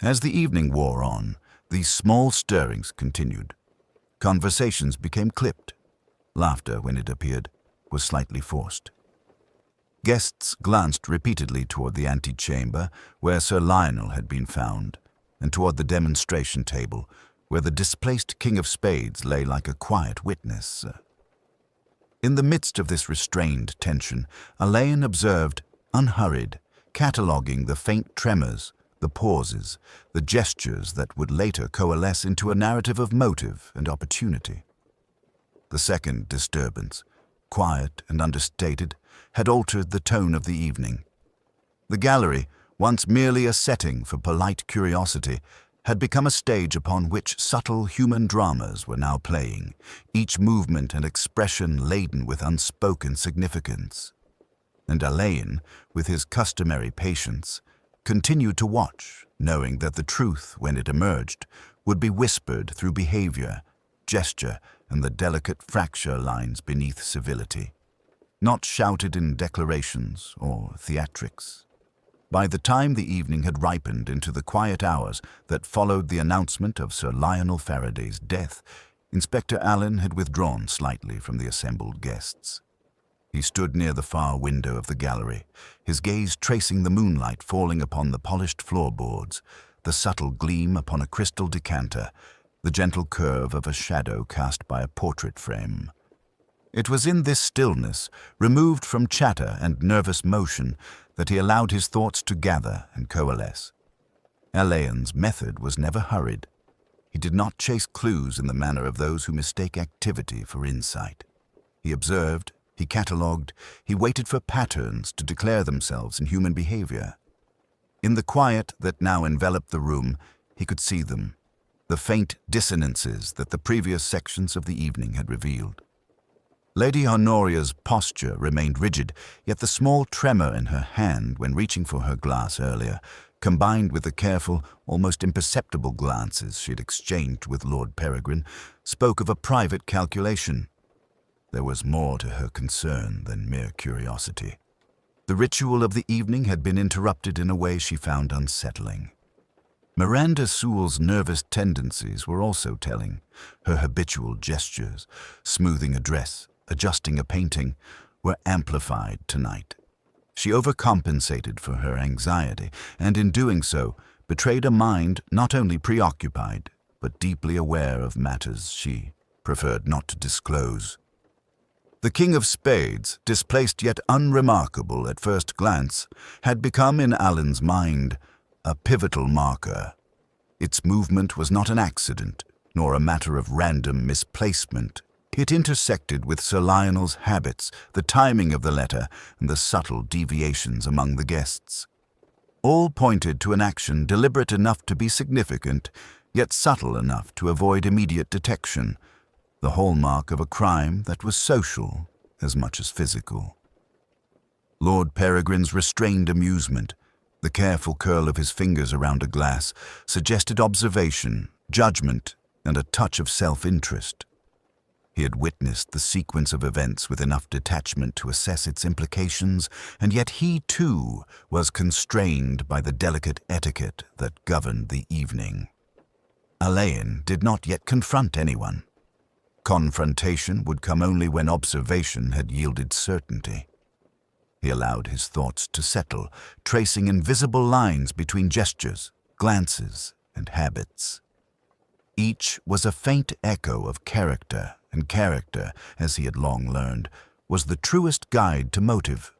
As the evening wore on, these small stirrings continued. Conversations became clipped. Laughter, when it appeared, was slightly forced. Guests glanced repeatedly toward the antechamber where Sir Lionel had been found, and toward the demonstration table where the displaced King of Spades lay like a quiet witness. In the midst of this restrained tension, Alleyn observed, unhurried, cataloguing the faint tremors, the pauses, the gestures that would later coalesce into a narrative of motive and opportunity. The second disturbance, quiet and understated, had altered the tone of the evening. The gallery, once merely a setting for polite curiosity, had become a stage upon which subtle human dramas were now playing, each movement and expression laden with unspoken significance. And Alleyn, with his customary patience, continued to watch, knowing that the truth, when it emerged, would be whispered through behavior, gesture, and the delicate fracture lines beneath civility, not shouted in declarations or theatrics. By the time the evening had ripened into the quiet hours that followed the announcement of Sir Lionel Faraday's death, Inspector Alleyn had withdrawn slightly from the assembled guests. He stood near the far window of the gallery, his gaze tracing the moonlight falling upon the polished floorboards, the subtle gleam upon a crystal decanter, the gentle curve of a shadow cast by a portrait frame. It was in this stillness, removed from chatter and nervous motion, that he allowed his thoughts to gather and coalesce. Alleyn's method was never hurried. He did not chase clues in the manner of those who mistake activity for insight. He observed, he catalogued, he waited for patterns to declare themselves in human behavior. In the quiet that now enveloped the room, he could see them, the faint dissonances that the previous sections of the evening had revealed. Lady Honoria's posture remained rigid, yet the small tremor in her hand when reaching for her glass earlier, combined with the careful, almost imperceptible glances she had exchanged with Lord Peregrine, spoke of a private calculation. There was more to her concern than mere curiosity. The ritual of the evening had been interrupted in a way she found unsettling. Miranda Sewell's nervous tendencies were also telling. Her habitual gestures, smoothing a dress, adjusting a painting, were amplified tonight. She overcompensated for her anxiety, and in doing so, betrayed a mind not only preoccupied, but deeply aware of matters she preferred not to disclose. The King of Spades, displaced yet unremarkable at first glance, had become in Alleyn's mind a pivotal marker. Its movement was not an accident, nor a matter of random misplacement. It intersected with Sir Lionel's habits, the timing of the letter, and the subtle deviations among the guests. All pointed to an action deliberate enough to be significant, yet subtle enough to avoid immediate detection, the hallmark of a crime that was social as much as physical. Lord Peregrine's restrained amusement, the careful curl of his fingers around a glass, suggested observation, judgment, and a touch of self-interest. He had witnessed the sequence of events with enough detachment to assess its implications, and yet he, too, was constrained by the delicate etiquette that governed the evening. Alleyn did not yet confront anyone. Confrontation would come only when observation had yielded certainty. He allowed his thoughts to settle, tracing invisible lines between gestures, glances, and habits. Each was a faint echo of character, and character, as he had long learned, was the truest guide to motive.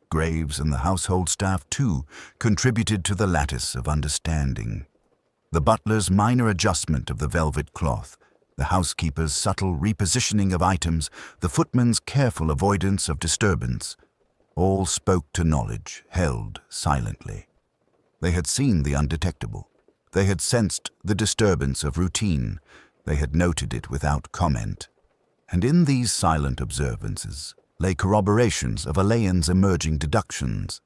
Graves and the household staff, too, contributed to the lattice of understanding. The butler's minor adjustment of the velvet cloth, the housekeeper's subtle repositioning of items, the footman's careful avoidance of disturbance, all spoke to knowledge held silently. They had seen the undetectable. They had sensed the disturbance of routine. They had noted it without comment. And in these silent observances lay corroborations of Alleyn's emerging deductions.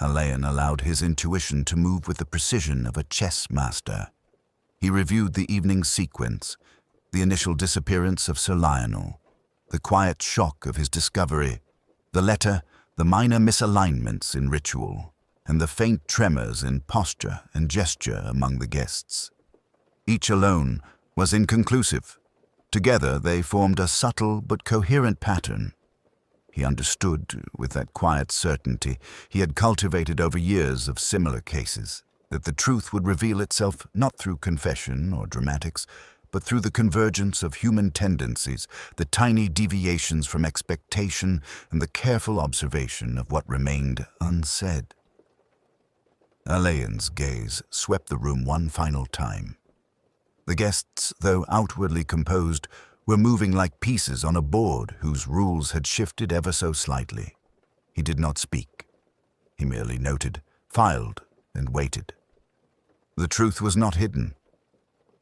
Alleyn allowed his intuition to move with the precision of a chess master. He reviewed the evening sequence, the initial disappearance of Sir Lionel, the quiet shock of his discovery, the letter, the minor misalignments in ritual, and the faint tremors in posture and gesture among the guests. Each alone was inconclusive. Together they formed a subtle but coherent pattern. He understood, with that quiet certainty he had cultivated over years of similar cases, that the truth would reveal itself not through confession or dramatics, but through the convergence of human tendencies, the tiny deviations from expectation, and the careful observation of what remained unsaid. Alleyn's gaze swept the room one final time. The guests, though outwardly composed, were moving like pieces on a board whose rules had shifted ever so slightly. He did not speak. He merely noted, filed, and waited. The truth was not hidden.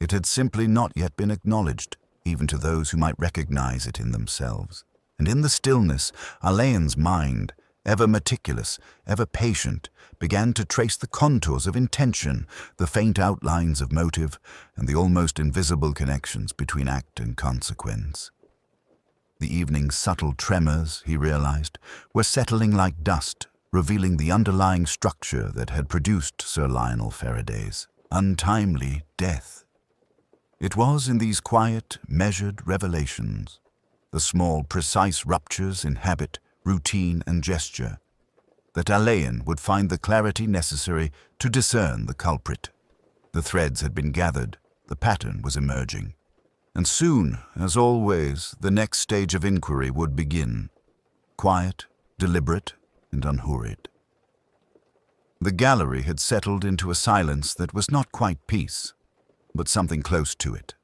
It had simply not yet been acknowledged, even to those who might recognize it in themselves. And in the stillness, Alleyn's mind, ever meticulous, ever patient, began to trace the contours of intention, the faint outlines of motive, and the almost invisible connections between act and consequence. The evening's subtle tremors, he realized, were settling like dust, revealing the underlying structure that had produced Sir Lionel Faraday's untimely death. It was in these quiet, measured revelations, the small, precise ruptures in habit, routine, and gesture, that Alleyn would find the clarity necessary to discern the culprit. The threads had been gathered, the pattern was emerging, and soon, as always, the next stage of inquiry would begin, quiet, deliberate, and unhurried. The gallery had settled into a silence that was not quite peace, but something close to it.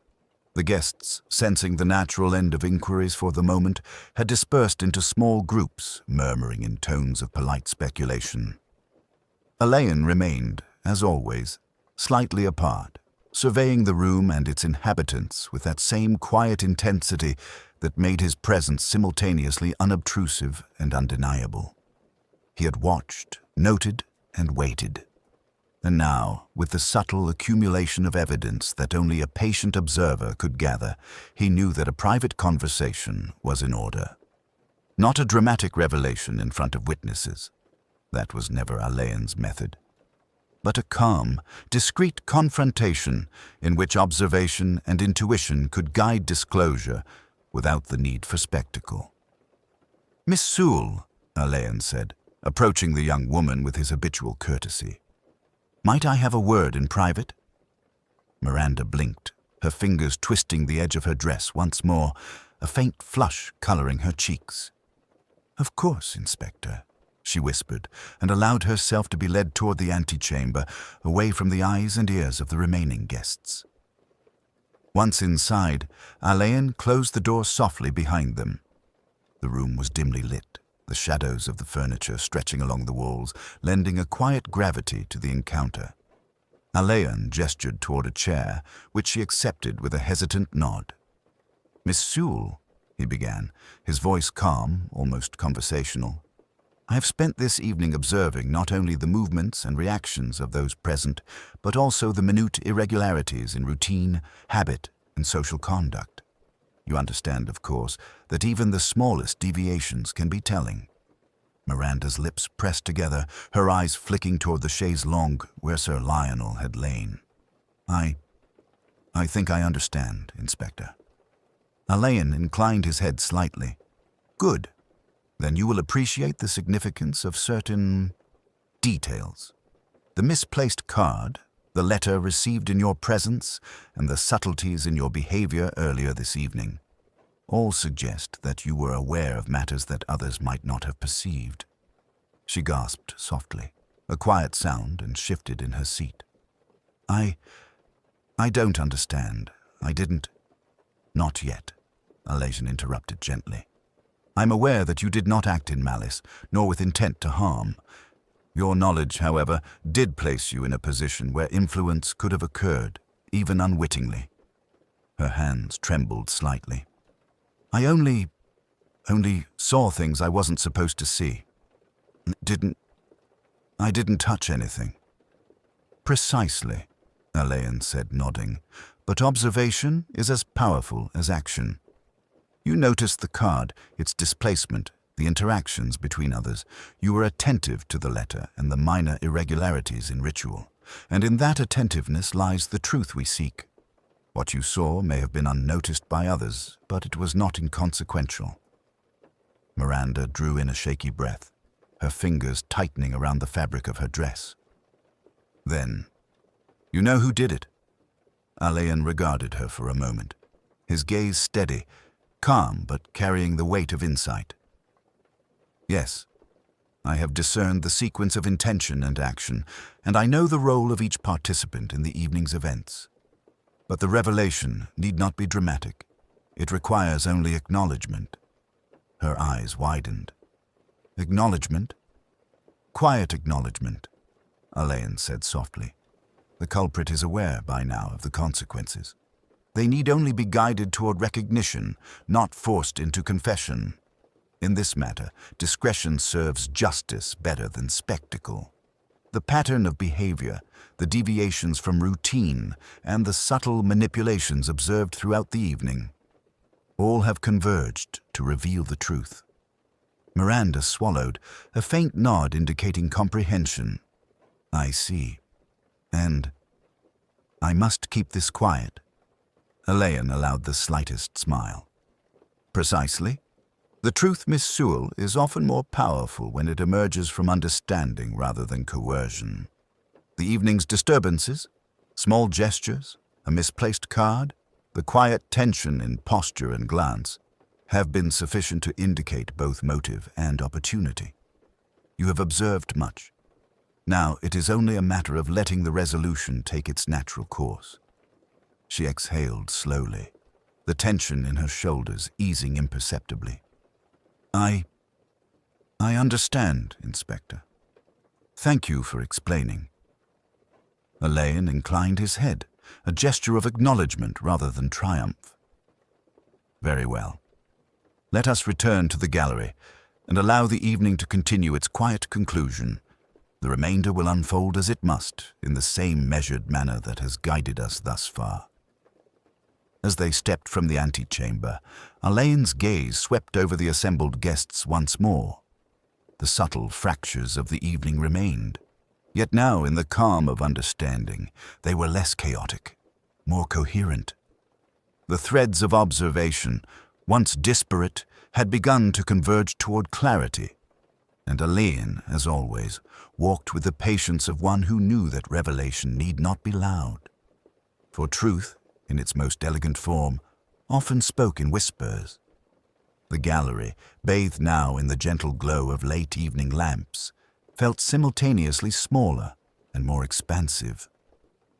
The guests, sensing the natural end of inquiries for the moment, had dispersed into small groups, murmuring in tones of polite speculation. Alleyn remained, as always, slightly apart, surveying the room and its inhabitants with that same quiet intensity that made his presence simultaneously unobtrusive and undeniable. He had watched, noted, and waited. And now, with the subtle accumulation of evidence that only a patient observer could gather, he knew that a private conversation was in order. Not a dramatic revelation in front of witnesses. That was never Alleyn's method. but a calm, discreet confrontation in which observation and intuition could guide disclosure without the need for spectacle. "Miss Sewell," Alleyn said, approaching the young woman with his habitual courtesy. "Might I have a word in private?" Miranda blinked, her fingers twisting the edge of her dress once more, a faint flush coloring her cheeks. "Of course, Inspector," she whispered, and allowed herself to be led toward the antechamber, away from the eyes and ears of the remaining guests. Once inside, Alleyn closed the door softly behind them. The room was dimly lit, the shadows of the furniture stretching along the walls, lending a quiet gravity to the encounter. Alleyn gestured toward a chair, which she accepted with a hesitant nod. "Miss Sewell," he began, his voice calm, almost conversational, "I have spent this evening observing not only the movements and reactions of those present, but also the minute irregularities in routine, habit, and social conduct. You understand, of course, that even the smallest deviations can be telling." Miranda's lips pressed together, her eyes flicking toward the chaise longue where Sir Lionel had lain. I think I understand, Inspector." Alleyn inclined his head slightly. "Good. Then you will appreciate the significance of certain details. The misplaced card, the letter received in your presence, and the subtleties in your behavior earlier this evening all suggest that you were aware of matters that others might not have perceived." She gasped softly, a quiet sound, and shifted in her seat. I don't understand. I didn't—" "Not yet," Alleyn interrupted gently. "I'm aware that you did not act in malice, nor with intent to harm. Your knowledge, however, did place you in a position where influence could have occurred, even unwittingly." Her hands trembled slightly. "I only saw things I wasn't supposed to see. I didn't touch anything." "Precisely," Alleyn said, nodding. "But observation is as powerful as action. You noticed the card, its displacement, the interactions between others. You were attentive to the letter and the minor irregularities in ritual. And in that attentiveness lies the truth we seek. What you saw may have been unnoticed by others, but it was not inconsequential." Miranda drew in a shaky breath, her fingers tightening around the fabric of her dress. "Then, you know who did it?" Alleyn regarded her for a moment, his gaze steady, calm but carrying the weight of insight. "Yes, I have discerned the sequence of intention and action, and I know the role of each participant in the evening's events. But the revelation need not be dramatic. It requires only acknowledgement." Her eyes widened. "Acknowledgement? Quiet acknowledgement," Alleyn said softly. "The culprit is aware by now of the consequences. They need only be guided toward recognition, not forced into confession. In this matter, discretion serves justice better than spectacle. The pattern of behavior, the deviations from routine, and the subtle manipulations observed throughout the evening, all have converged to reveal the truth." Miranda swallowed, a faint nod indicating comprehension. "I see. And I must keep this quiet." Alleyn allowed the slightest smile. "Precisely. The truth, Miss Sewell, is often more powerful when it emerges from understanding rather than coercion. The evening's disturbances, small gestures, a misplaced card, the quiet tension in posture and glance, have been sufficient to indicate both motive and opportunity. You have observed much. Now it is only a matter of letting the resolution take its natural course." She exhaled slowly, the tension in her shoulders easing imperceptibly. I understand, Inspector. Thank you for explaining." Alleyn inclined his head, a gesture of acknowledgement rather than triumph. "Very well. Let us return to the gallery and allow the evening to continue its quiet conclusion. The remainder will unfold as it must, in the same measured manner that has guided us thus far." As they stepped from the antechamber, Alleyn's gaze swept over the assembled guests once more. The subtle fractures of the evening remained, Yet now, in the calm of understanding, they were less chaotic, more coherent. The threads of observation, once disparate, had begun to converge toward clarity, and Alleyn, as always, walked with the patience of one who knew that revelation need not be loud. For truth, in its most elegant form, often spoke in whispers. The gallery, bathed now in the gentle glow of late evening lamps, felt simultaneously smaller and more expansive.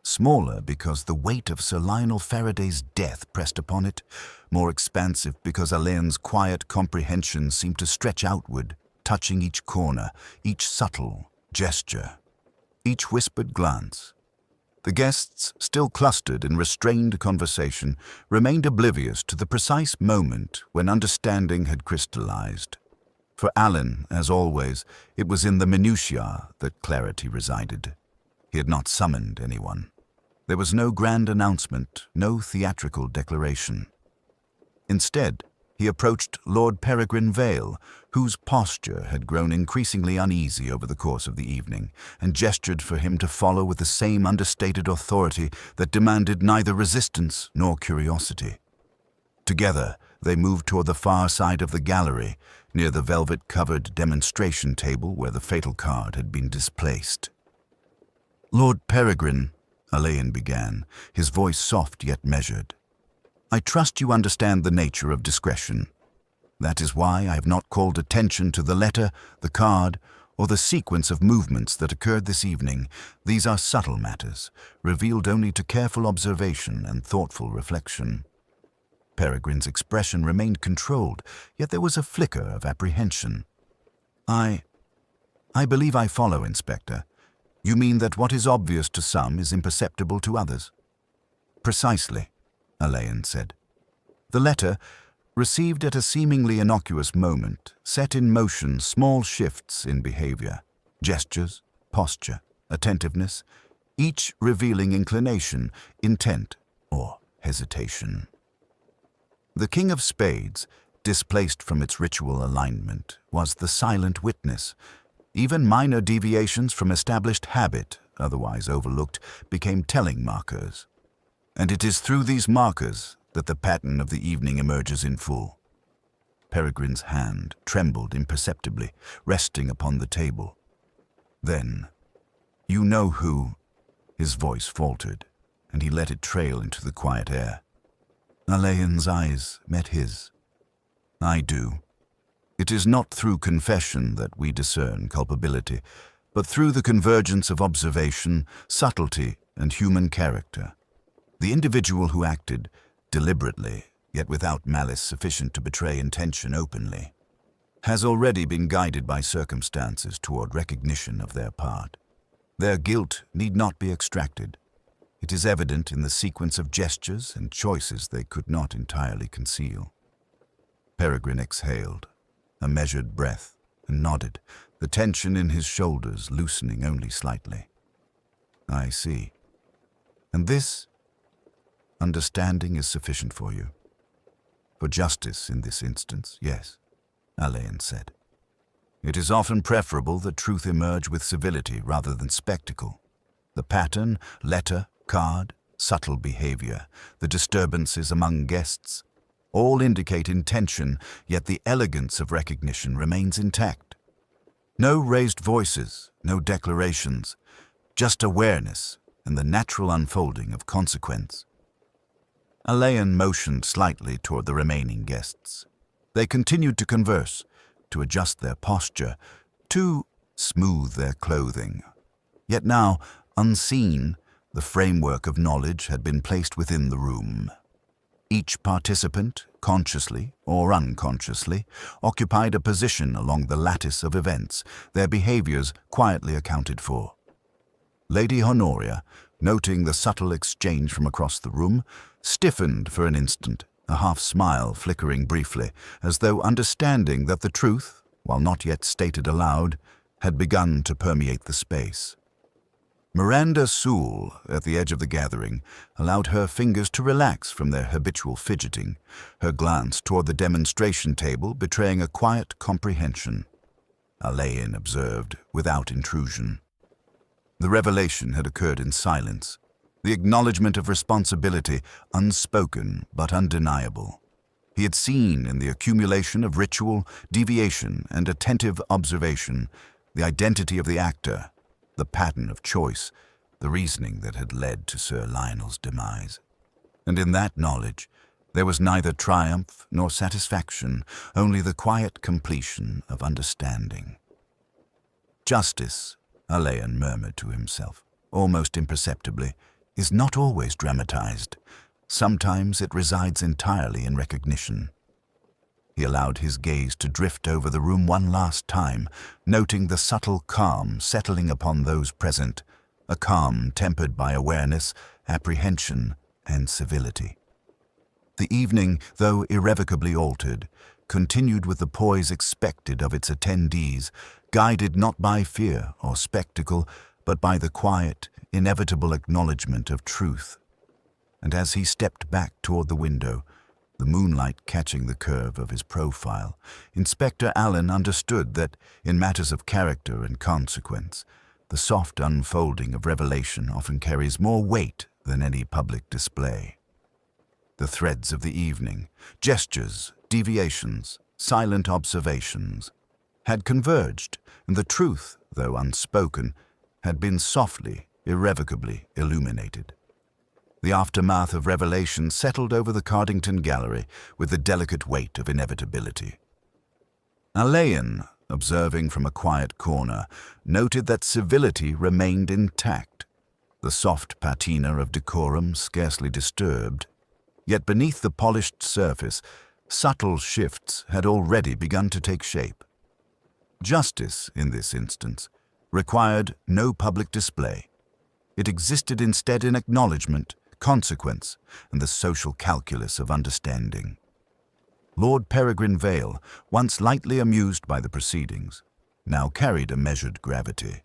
Smaller because the weight of Sir Lionel Faraday's death pressed upon it, more expansive because Alleyn's quiet comprehension seemed to stretch outward, touching each corner, each subtle gesture, each whispered glance. The guests, still clustered in restrained conversation, remained oblivious to the precise moment when understanding had crystallized. For Alleyn, as always, it was in the minutiae that clarity resided. He had not summoned anyone. There was no grand announcement, no theatrical declaration. Instead, he approached Lord Peregrine Vale, whose posture had grown increasingly uneasy over the course of the evening, and gestured for him to follow with the same understated authority that demanded neither resistance nor curiosity. Together, they moved toward the far side of the gallery, near the velvet-covered demonstration table where the fatal card had been displaced. "Lord Peregrine," Alleyn began, his voice soft yet measured, "I trust you understand the nature of discretion. That is why I have not called attention to the letter, the card, or the sequence of movements that occurred this evening. These are subtle matters, revealed only to careful observation and thoughtful reflection." Peregrine's expression remained controlled, yet there was a flicker of apprehension. I believe I follow, Inspector. You mean that what is obvious to some is imperceptible to others?" "Precisely," Alleyn said. "The letter, received at a seemingly innocuous moment, set in motion small shifts in behavior, gestures, posture, attentiveness, each revealing inclination, intent, or hesitation. The King of Spades, displaced from its ritual alignment, was the silent witness. Even minor deviations from established habit, otherwise overlooked, became telling markers. And it is through these markers that the pattern of the evening emerges in full. Peregrine's hand trembled imperceptibly, resting upon the table. Then, "You know who?" His voice faltered, and he let it trail into the quiet air. Alleyn's eyes met his. "I do. It is not through confession that we discern culpability, but through the convergence of observation, subtlety, and human character. The individual who acted, deliberately, yet without malice sufficient to betray intention openly, has already been guided by circumstances toward recognition of their part. Their guilt need not be extracted. It is evident in the sequence of gestures and choices they could not entirely conceal." Peregrine exhaled, a measured breath, and nodded, the tension in his shoulders loosening only slightly. "I see. And this understanding is sufficient for you?" "For justice in this instance, yes," Alleyn said. "It is often preferable that truth emerge with civility rather than spectacle. The pattern, letter, card, subtle behavior, the disturbances among guests, all indicate intention, yet the elegance of recognition remains intact. No raised voices, no declarations, just awareness and the natural unfolding of consequence." Alleyn motioned slightly toward the remaining guests. They continued to converse, to adjust their posture, to smooth their clothing. Yet now, unseen, the framework of knowledge had been placed within the room. Each participant, consciously or unconsciously, occupied a position along the lattice of events, their behaviors quietly accounted for. Lady Honoria, noting the subtle exchange from across the room, stiffened for an instant, a half-smile flickering briefly, as though understanding that the truth, while not yet stated aloud, had begun to permeate the space. Miranda Sewell, at the edge of the gathering, allowed her fingers to relax from their habitual fidgeting, her glance toward the demonstration table betraying a quiet comprehension. Alleyn observed, without intrusion. The revelation had occurred in silence, the acknowledgement of responsibility unspoken but undeniable. He had seen in the accumulation of ritual, deviation, and attentive observation the identity of the actor, the pattern of choice, the reasoning that had led to Sir Lionel's demise. And in that knowledge, there was neither triumph nor satisfaction, only the quiet completion of understanding. Justice, Alleyn murmured to himself, almost imperceptibly, is not always dramatized. Sometimes it resides entirely in recognition. He allowed his gaze to drift over the room one last time, noting the subtle calm settling upon those present, a calm tempered by awareness, apprehension, and civility. The evening, though irrevocably altered, continued with the poise expected of its attendees, guided not by fear or spectacle, but by the quiet, inevitable acknowledgement of truth. And as he stepped back toward the window, the moonlight catching the curve of his profile, Inspector Alleyn understood that, in matters of character and consequence, the soft unfolding of revelation often carries more weight than any public display. The threads of the evening, gestures, deviations, silent observations, had converged, and the truth, though unspoken, had been softly, irrevocably illuminated. The aftermath of revelation settled over the Cardington Gallery with the delicate weight of inevitability. Alleyn, observing from a quiet corner, noted that civility remained intact, the soft patina of decorum scarcely disturbed. Yet beneath the polished surface, subtle shifts had already begun to take shape. Justice, in this instance, required no public display. It existed instead in acknowledgement, consequence, and the social calculus of understanding. Lord Peregrine Vale, once lightly amused by the proceedings, now carried a measured gravity.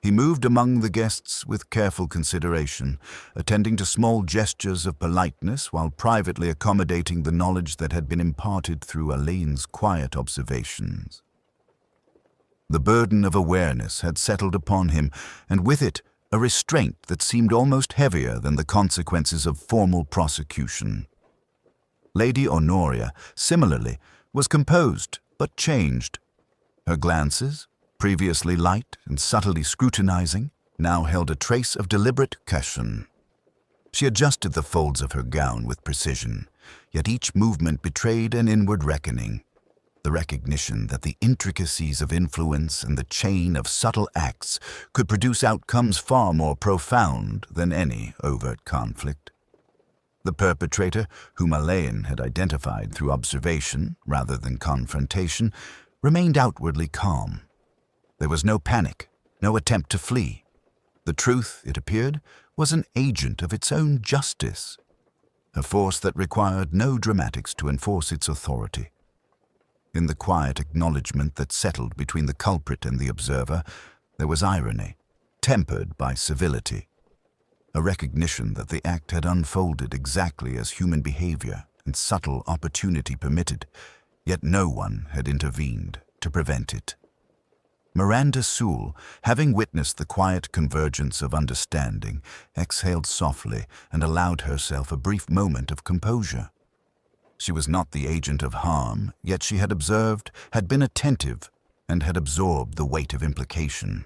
He moved among the guests with careful consideration, attending to small gestures of politeness while privately accommodating the knowledge that had been imparted through Alleyn's quiet observations. The burden of awareness had settled upon him, and with it a restraint that seemed almost heavier than the consequences of formal prosecution. Lady Honoria, similarly, was composed but changed. Her glances, previously light and subtly scrutinizing, now held a trace of deliberate caution. She adjusted the folds of her gown with precision, yet each movement betrayed an inward reckoning, the recognition that the intricacies of influence and the chain of subtle acts could produce outcomes far more profound than any overt conflict. The perpetrator, whom Alleyn had identified through observation rather than confrontation, remained outwardly calm. There was no panic, no attempt to flee. The truth, it appeared, was an agent of its own justice, a force that required no dramatics to enforce its authority. In the quiet acknowledgement that settled between the culprit and the observer, there was irony, tempered by civility, a recognition that the act had unfolded exactly as human behavior and subtle opportunity permitted, yet no one had intervened to prevent it. Miranda Sewell, having witnessed the quiet convergence of understanding, exhaled softly and allowed herself a brief moment of composure. She was not the agent of harm, yet she had observed, had been attentive, and had absorbed the weight of implication.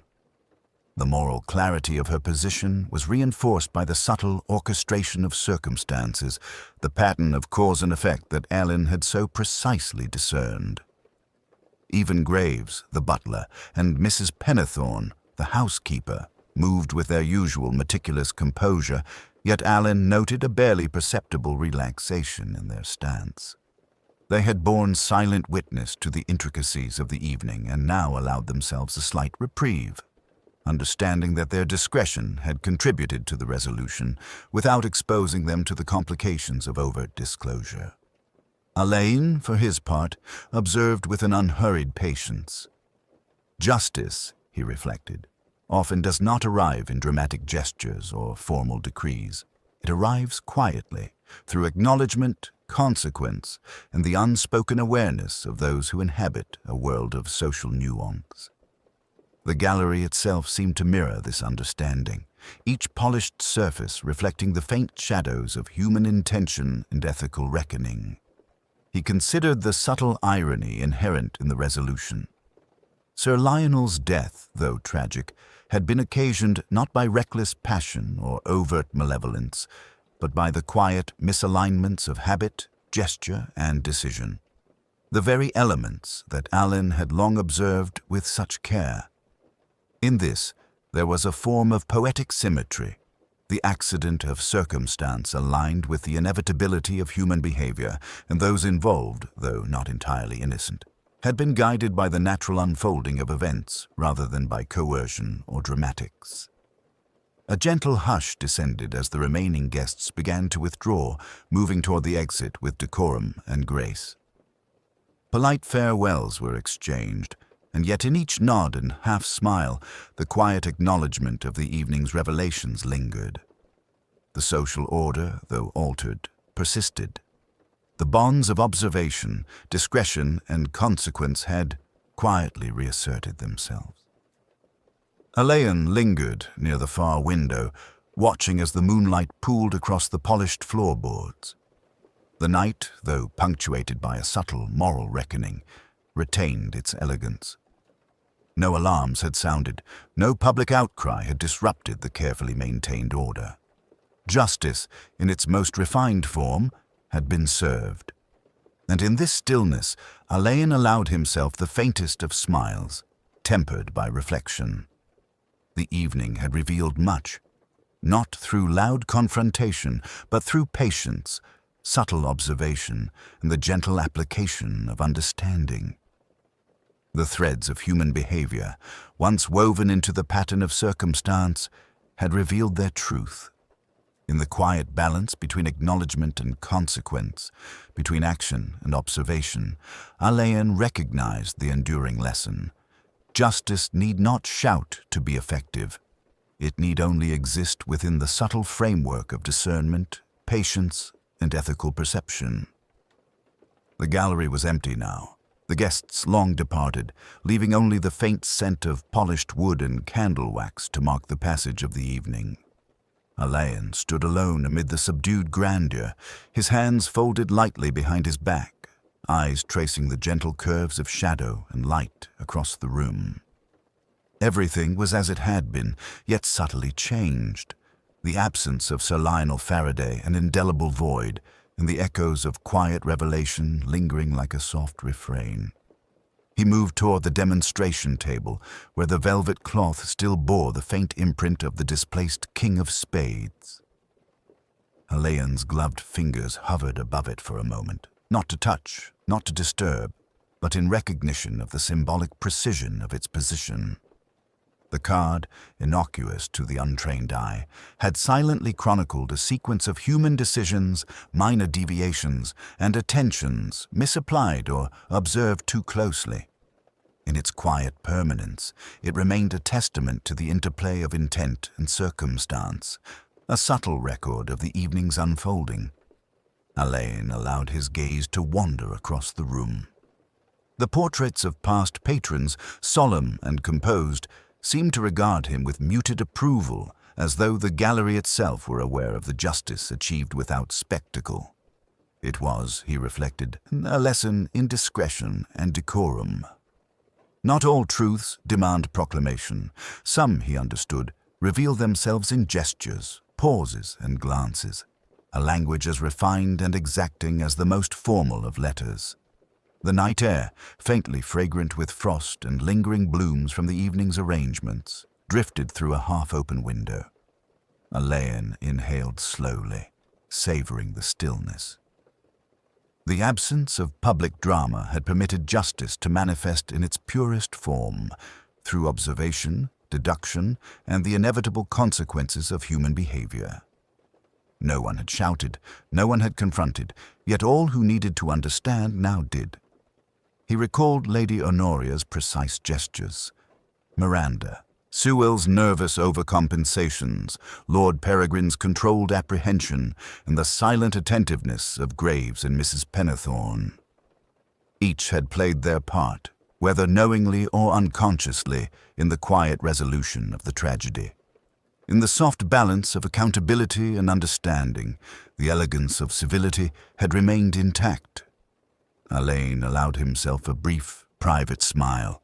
The moral clarity of her position was reinforced by the subtle orchestration of circumstances, the pattern of cause and effect that Alleyn had so precisely discerned. Even Graves, the butler, and Mrs. Pennethorne, the housekeeper, moved with their usual meticulous composure, yet Alleyn noted a barely perceptible relaxation in their stance. They had borne silent witness to the intricacies of the evening and now allowed themselves a slight reprieve, understanding that their discretion had contributed to the resolution without exposing them to the complications of overt disclosure. Alleyn, for his part, observed with an unhurried patience. Justice, he reflected, often does not arrive in dramatic gestures or formal decrees. It arrives quietly, through acknowledgement, consequence, and the unspoken awareness of those who inhabit a world of social nuance. The gallery itself seemed to mirror this understanding, each polished surface reflecting the faint shadows of human intention and ethical reckoning. He considered the subtle irony inherent in the resolution. Sir Lionel's death, though tragic, had been occasioned not by reckless passion or overt malevolence, but by the quiet misalignments of habit, gesture, and decision. The very elements that Alleyn had long observed with such care. In this, there was a form of poetic symmetry, the accident of circumstance aligned with the inevitability of human behavior, and those involved, though not entirely innocent, had been guided by the natural unfolding of events rather than by coercion or dramatics. A gentle hush descended as the remaining guests began to withdraw, moving toward the exit with decorum and grace. Polite farewells were exchanged, and yet in each nod and half-smile, the quiet acknowledgement of the evening's revelations lingered. The social order, though altered, persisted. The bonds of observation, discretion, and consequence had quietly reasserted themselves. Alleyn lingered near the far window, watching as the moonlight pooled across the polished floorboards. The night, though punctuated by a subtle moral reckoning, retained its elegance. No alarms had sounded, no public outcry had disrupted the carefully maintained order. Justice, in its most refined form, had been served. And in this stillness, Alleyn allowed himself the faintest of smiles, tempered by reflection. The evening had revealed much, not through loud confrontation, but through patience, subtle observation, and the gentle application of understanding. The threads of human behavior, once woven into the pattern of circumstance, had revealed their truth. In the quiet balance between acknowledgement and consequence, between action and observation, Alleyn recognized the enduring lesson. Justice need not shout to be effective. It need only exist within the subtle framework of discernment, patience, and ethical perception. The gallery was empty now, the guests long departed, leaving only the faint scent of polished wood and candle wax to mark the passage of the evening. Alleyn stood alone amid the subdued grandeur, his hands folded lightly behind his back, eyes tracing the gentle curves of shadow and light across the room. Everything was as it had been, yet subtly changed. The absence of Sir Lionel Faraday, an indelible void, and the echoes of quiet revelation lingering like a soft refrain. He moved toward the demonstration table, where the velvet cloth still bore the faint imprint of the displaced King of Spades. Alleyn's gloved fingers hovered above it for a moment, not to touch, not to disturb, but in recognition of the symbolic precision of its position. The card, innocuous to the untrained eye, had silently chronicled a sequence of human decisions, minor deviations, and attentions misapplied or observed too closely. In its quiet permanence, it remained a testament to the interplay of intent and circumstance, a subtle record of the evening's unfolding. Alleyn allowed his gaze to wander across the room. The portraits of past patrons, solemn and composed, seemed to regard him with muted approval, as though the gallery itself were aware of the justice achieved without spectacle. It was, he reflected, a lesson in discretion and decorum. Not all truths demand proclamation. Some, he understood, reveal themselves in gestures, pauses, and glances, a language as refined and exacting as the most formal of letters. The night air, faintly fragrant with frost and lingering blooms from the evening's arrangements, drifted through a half-open window. Alleyn inhaled slowly, savoring the stillness. The absence of public drama had permitted justice to manifest in its purest form, through observation, deduction, and the inevitable consequences of human behavior. No one had shouted, no one had confronted, yet all who needed to understand now did. He recalled Lady Honoria's precise gestures, Miranda, Sewell's nervous overcompensations, Lord Peregrine's controlled apprehension, and the silent attentiveness of Graves and Mrs. Pennethorne. Each had played their part, whether knowingly or unconsciously, in the quiet resolution of the tragedy. In the soft balance of accountability and understanding, the elegance of civility had remained intact. Alleyn allowed himself a brief, private smile.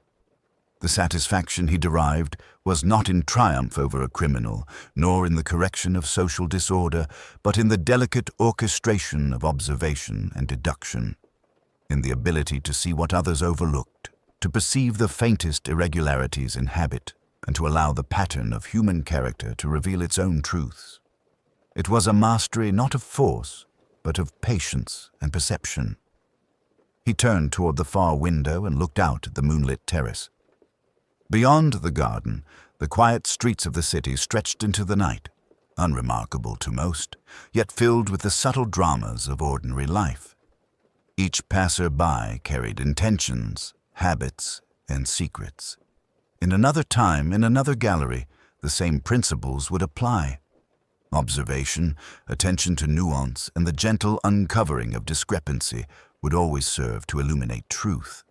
The satisfaction he derived was not in triumph over a criminal, nor in the correction of social disorder, but in the delicate orchestration of observation and deduction, in the ability to see what others overlooked, to perceive the faintest irregularities in habit, and to allow the pattern of human character to reveal its own truths. It was a mastery not of force, but of patience and perception. He turned toward the far window and looked out at the moonlit terrace. Beyond the garden, the quiet streets of the city stretched into the night, unremarkable to most, yet filled with the subtle dramas of ordinary life. Each passer-by carried intentions, habits, and secrets. In another time, in another gallery, the same principles would apply. Observation, attention to nuance, and the gentle uncovering of discrepancy would always serve to illuminate truth.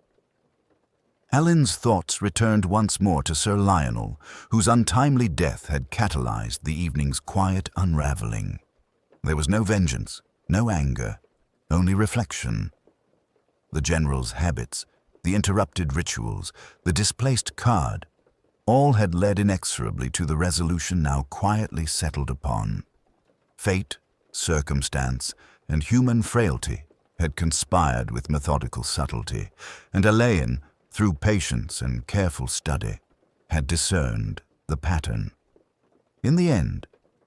Alleyn's thoughts returned once more to Sir Lionel, whose untimely death had catalyzed the evening's quiet unraveling. There was no vengeance, no anger, only reflection. The general's habits, the interrupted rituals, the displaced card, all had led inexorably to the resolution now quietly settled upon. Fate, circumstance, and human frailty had conspired with methodical subtlety, and Alleyn, through patience and careful study, had discerned the pattern. In the end,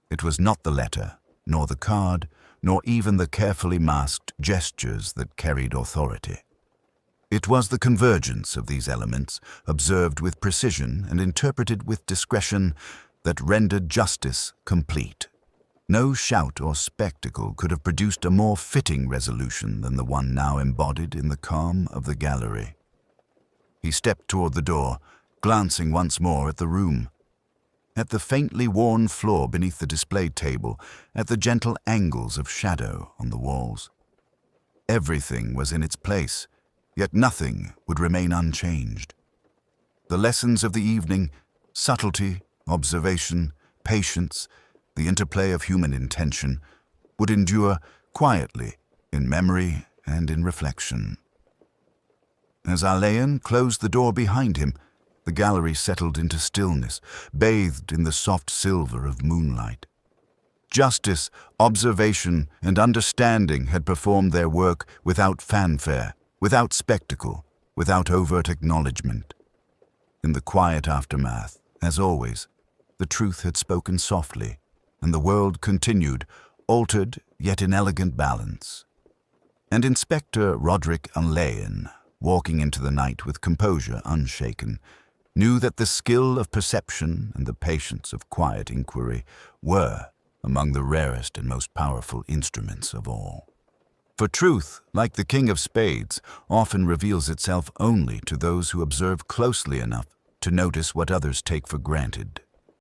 it was not the letter, nor the card, nor even the carefully masked gestures that carried authority. It was the convergence of these elements, observed with precision and interpreted with discretion, that rendered justice complete. No shout or spectacle could have produced a more fitting resolution than the one now embodied in the calm of the gallery. He stepped toward the door, glancing once more at the room, at the faintly worn floor beneath the display table, at the gentle angles of shadow on the walls. Everything was in its place, yet nothing would remain unchanged. The lessons of the evening, subtlety, observation, patience, the interplay of human intention, would endure quietly in memory and in reflection. As Alleyn closed the door behind him, the gallery settled into stillness, bathed in the soft silver of moonlight. Justice, observation, and understanding had performed their work without fanfare, without spectacle, without overt acknowledgement. In the quiet aftermath, as always, the truth had spoken softly, and the world continued, altered yet in elegant balance. And Inspector Roderick Alleyn, walking into the night with composure unshaken, knew that the skill of perception and the patience of quiet inquiry were among the rarest and most powerful instruments of all. For truth, like the King of Spades, often reveals itself only to those who observe closely enough to notice what others take for granted.